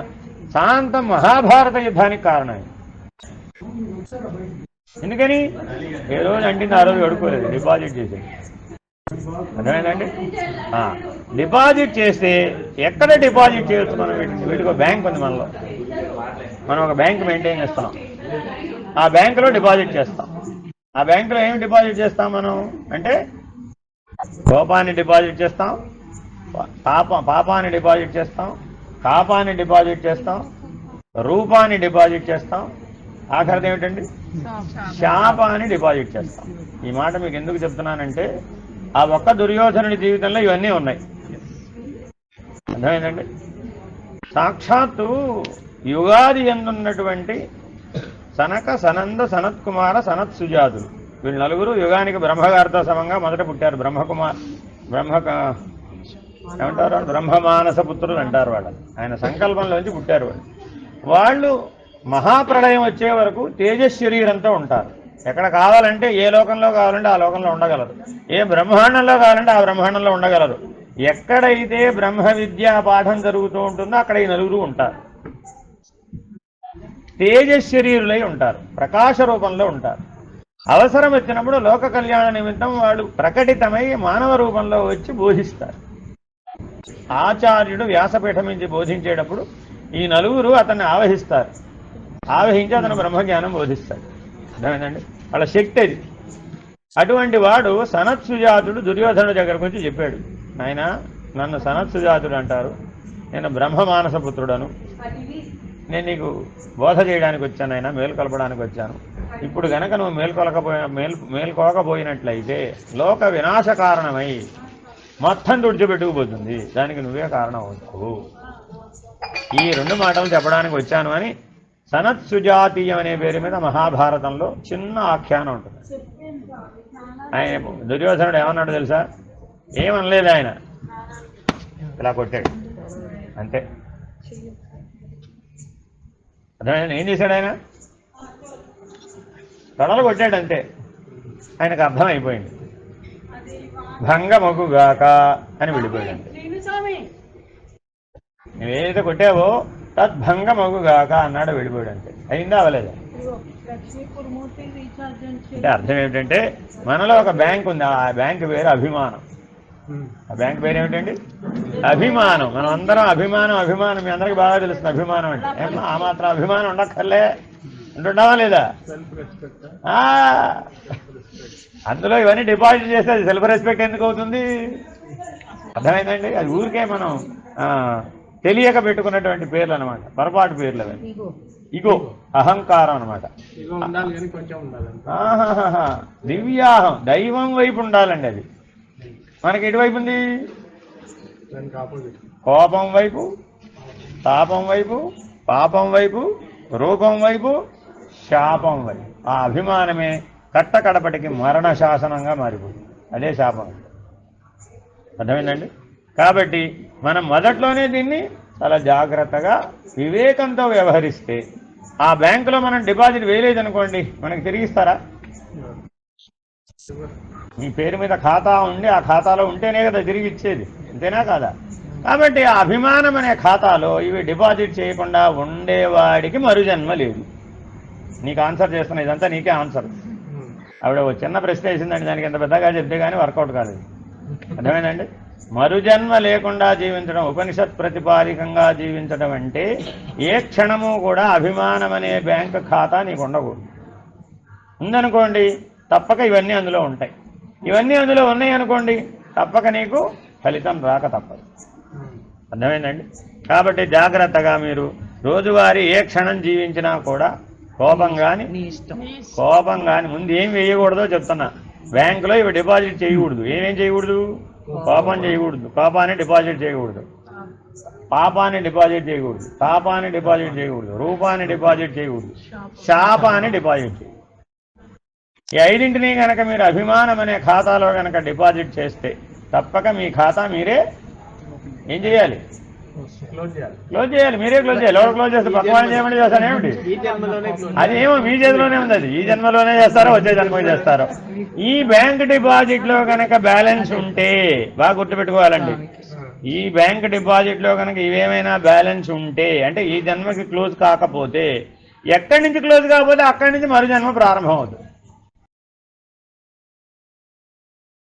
శాంతం మహాభారత యుద్ధానికి కారణం. ఎందుకని? ఏ రోజు అంటింది ఆ రోజు అడుకోలేదు, డిపాజిట్ చేసేది. అర్థమైందండి? డిపాజిట్ చేస్తే ఎక్కడ డిపాజిట్ చేయొచ్చు మనం? వీటికి ఒక బ్యాంక్ ఉంది మనలో, మనం ఒక బ్యాంక్ మెయింటైన్ చేస్తున్నాం. ఆ బ్యాంకులో డిపాజిట్ చేస్తాం. ఆ బ్యాంకులో ఏమి డిపాజిట్ చేస్తాం మనం అంటే, కోపాన్ని డిపాజిట్ చేస్తాం, పాపాన్ని డిపాజిట్ చేస్తాం, కాపాన్ని డిపాజిట్ చేస్తాం, రూపాన్ని డిపాజిట్ చేస్తాం, ఆఖరిది ఏమిటండి? శాపాన్ని డిపాజిట్ చేస్తాం. ఈ మాట మీకు ఎందుకు చెప్తున్నానంటే, ఆ ఒక్క దుర్యోధనుడి జీవితంలో ఇవన్నీ ఉన్నాయి. అర్థమైందండి? సాక్షాత్తు యుగాది ఎందున్నటువంటి సనక, సనంద, సనత్కుమార, సనత్ సుజాతులు, వీళ్ళు నలుగురు యుగానికి బ్రహ్మగారితో సమంగా మొదట పుట్టారు. ఏమంటారు? బ్రహ్మమానస పుత్రులు అంటారు వాళ్ళని. ఆయన సంకల్పంలోంచి పుట్టారు వాళ్ళు. వాళ్ళు మహాప్రళయం వచ్చే వరకు తేజశరీరంతో ఉంటారు. ఎక్కడ కావాలంటే, ఏ లోకంలో కావాలంటే ఆ లోకంలో ఉండగలరు, ఏ బ్రహ్మాండంలో కావాలంటే ఆ బ్రహ్మాండంలో ఉండగలరు. ఎక్కడైతే బ్రహ్మ విద్యా పాఠం జరుగుతూ ఉంటుందో అక్కడ ఈ నలుగురు ఉంటారు. తేజశరీరులై ఉంటారు, ప్రకాశ రూపంలో ఉంటారు. అవసరం వచ్చినప్పుడు లోక కళ్యాణ నిమిత్తం వాళ్ళు ప్రకటితమై మానవ రూపంలో వచ్చి బోధిస్తారు. ఆచార్యుడు వ్యాసపీఠం నుంచి బోధించేటప్పుడు ఈ నలుగురు అతన్ని ఆవహిస్తారు. ఆవహించి అతను బ్రహ్మజ్ఞానం బోధిస్తాడు. అర్థమైందండి? వాళ్ళ శక్తి అది. అటువంటి వాడు సనత్సుజాతుడు దుర్యోధనుడి దగ్గరకు వచ్చి చెప్పాడు, ఆయన నన్ను సనత్సుజాతుడు అంటారు, నేను బ్రహ్మమానస పుత్రుడను, నేను నీకు బోధ చేయడానికి వచ్చాను, ఆయన మేలు కలపడానికి వచ్చాను. ఇప్పుడు గనక నువ్వు మేల్కోకపోయినట్లయితే లోక వినాశ కారణమై మొత్తం తుడిచిపెట్టుకుపోతుంది, దానికి నువ్వే కారణం అవుతావు. ఈ రెండు మాటలు చెప్పడానికి వచ్చాను అని సనత్సుజాతీయం అనే పేరు మీద మహాభారతంలో చిన్న ఆఖ్యానం ఉంటుంది. ఆయన దుర్యోధనుడు ఏమన్నాడు తెలుసా? ఏమనలేదు ఆయన, ఇలా కొట్టాడు అంతే. అర్థమైంది? ఏం చేశాడు ఆయన? తొడలు కొట్టాడు అంతే. ఆయనకు అర్థమైపోయింది, భంగమగుగాక అని వెళ్ళిపోయాడు. నువ్వేదైతే కొట్టావో తద్భంగమగుగాక అన్నాడు, వెళ్ళిపోయాడు అంతే. అయిందా అవలేదా? అంటే అర్థం ఏమిటంటే, మనలో ఒక బ్యాంక్ ఉంది, ఆ బ్యాంక్ పేరు అభిమానం. ఆ బ్యాంక్ పేరు ఏమిటండి? అభిమానం. మనం అందరం అభిమానం అభిమానం మీ అందరికీ బాగా తెలుస్తుంది అభిమానం అంటే. ఆ మాత్రం అభిమానం ఉండక్కర్లే, ఉంటుంటావా లేదా? అందులో ఇవన్నీ డిపాజిట్ చేస్తే అది సెల్ఫ్ రెస్పెక్ట్ ఎందుకు అవుతుంది? అర్థమైందండి? అది ఊరికే మనం తెలియక పెట్టుకున్నటువంటి పేర్లు అనమాట, పొరపాటు పేర్లు అవి. ఇగో అహంకారం అనమాట. దివ్యాహం, దైవం వైపు ఉండాలండి. అది మనకి ఎటువైపు ఉంది? కోపం వైపు, తాపం వైపు, పాపం వైపు, రూపం వైపు, శాపం వైపు. ఆ అభిమానమే కట్టకడపటికి మరణ శాసనంగా మారిపోతుంది. అదే శాపం. అర్థమైందండి? కాబట్టి మనం మొదట్లోనే దీన్ని చాలా జాగ్రత్తగా వివేకంతో వ్యవహరిస్తే, ఆ బ్యాంకులో మనం డిపాజిట్ వేయలేదనుకోండి, మనకి తిరిగిస్తారా? మీ పేరు మీద ఖాతా ఉండి ఆ ఖాతాలో ఉంటేనే కదా తిరిగి ఇచ్చేది, అంతేనా కాదా? కాబట్టి ఆ అభిమానం అనే ఖాతాలో ఇవి డిపాజిట్ చేయకుండా ఉండేవాడికి మరుజన్మ లేదు. నీకు ఆన్సర్ చేస్తున్నా, ఇదంతా నీకే ఆన్సర్. ఆవిడ చిన్న ప్రశ్న వేసిందండి, దానికి ఎంత పెద్దగా చెప్తే కానీ వర్కౌట్ కాలేదు. అర్థమైందండి? మరుజన్మ లేకుండా జీవించడం, ఉపనిషత్ ప్రతిపాదికంగా జీవించడం అంటే ఏ క్షణము కూడా అభిమానం అనే బ్యాంకు ఖాతా నీకు ఉండకూడదు. ఉందనుకోండి తప్పక ఇవన్నీ అందులో ఉంటాయి. ఇవన్నీ అందులో ఉన్నాయి అనుకోండి తప్పక నీకు ఫలితం రాక తప్పదు. అర్థమైందండి? కాబట్టి జాగ్రత్తగా మీరు రోజువారీ ఏ క్షణం జీవించినా కూడా కోపం కానీ ముందు ఏం వేయకూడదో చెప్తున్నా. బ్యాంకులో ఇవి డిపాజిట్ చేయకూడదు. ఏమేం చేయకూడదు? కోపం చేయకూడదు, కోపాన్ని డిపాజిట్ చేయకూడదు, పాపాన్ని డిపాజిట్ చేయకూడదు, తాపాన్ని డిపాజిట్ చేయకూడదు, రూపాన్ని డిపాజిట్ చేయకూడదు, శాపాన్ని డిపాజిట్ చేయకూడదు. ఈ ఐదింటిని కనుక మీరు అభిమానం అనే ఖాతాలో కనుక డిపాజిట్ చేస్తే తప్పక మీ ఖాతా మీరే ఏం చేయాలి? క్లోజ్ చేయాలి. మీరే క్లోజ్ చేయాలి. ఎవరు క్లోజ్ చేస్తారు? పక్కవాళ్ళు చేయమని చేస్తాను ఏమిటి? అది ఏమో మీ చేతిలోనే ఉంది. అది ఈ జన్మలోనే చేస్తారో వచ్చే జన్మకి చేస్తారో. ఈ బ్యాంక్ డిపాజిట్ లో కనుక బ్యాలెన్స్ ఉంటే బాగా గుర్తుపెట్టుకోవాలండి. ఈ బ్యాంక్ డిపాజిట్ లో కనుక ఇవేమైనా బ్యాలెన్స్ ఉంటే అంటే ఈ జన్మకి క్లోజ్ కాకపోతే ఎక్కడి నుంచి క్లోజ్ కాకపోతే అక్కడి నుంచి మరు జన్మ ప్రారంభం అవుతుంది.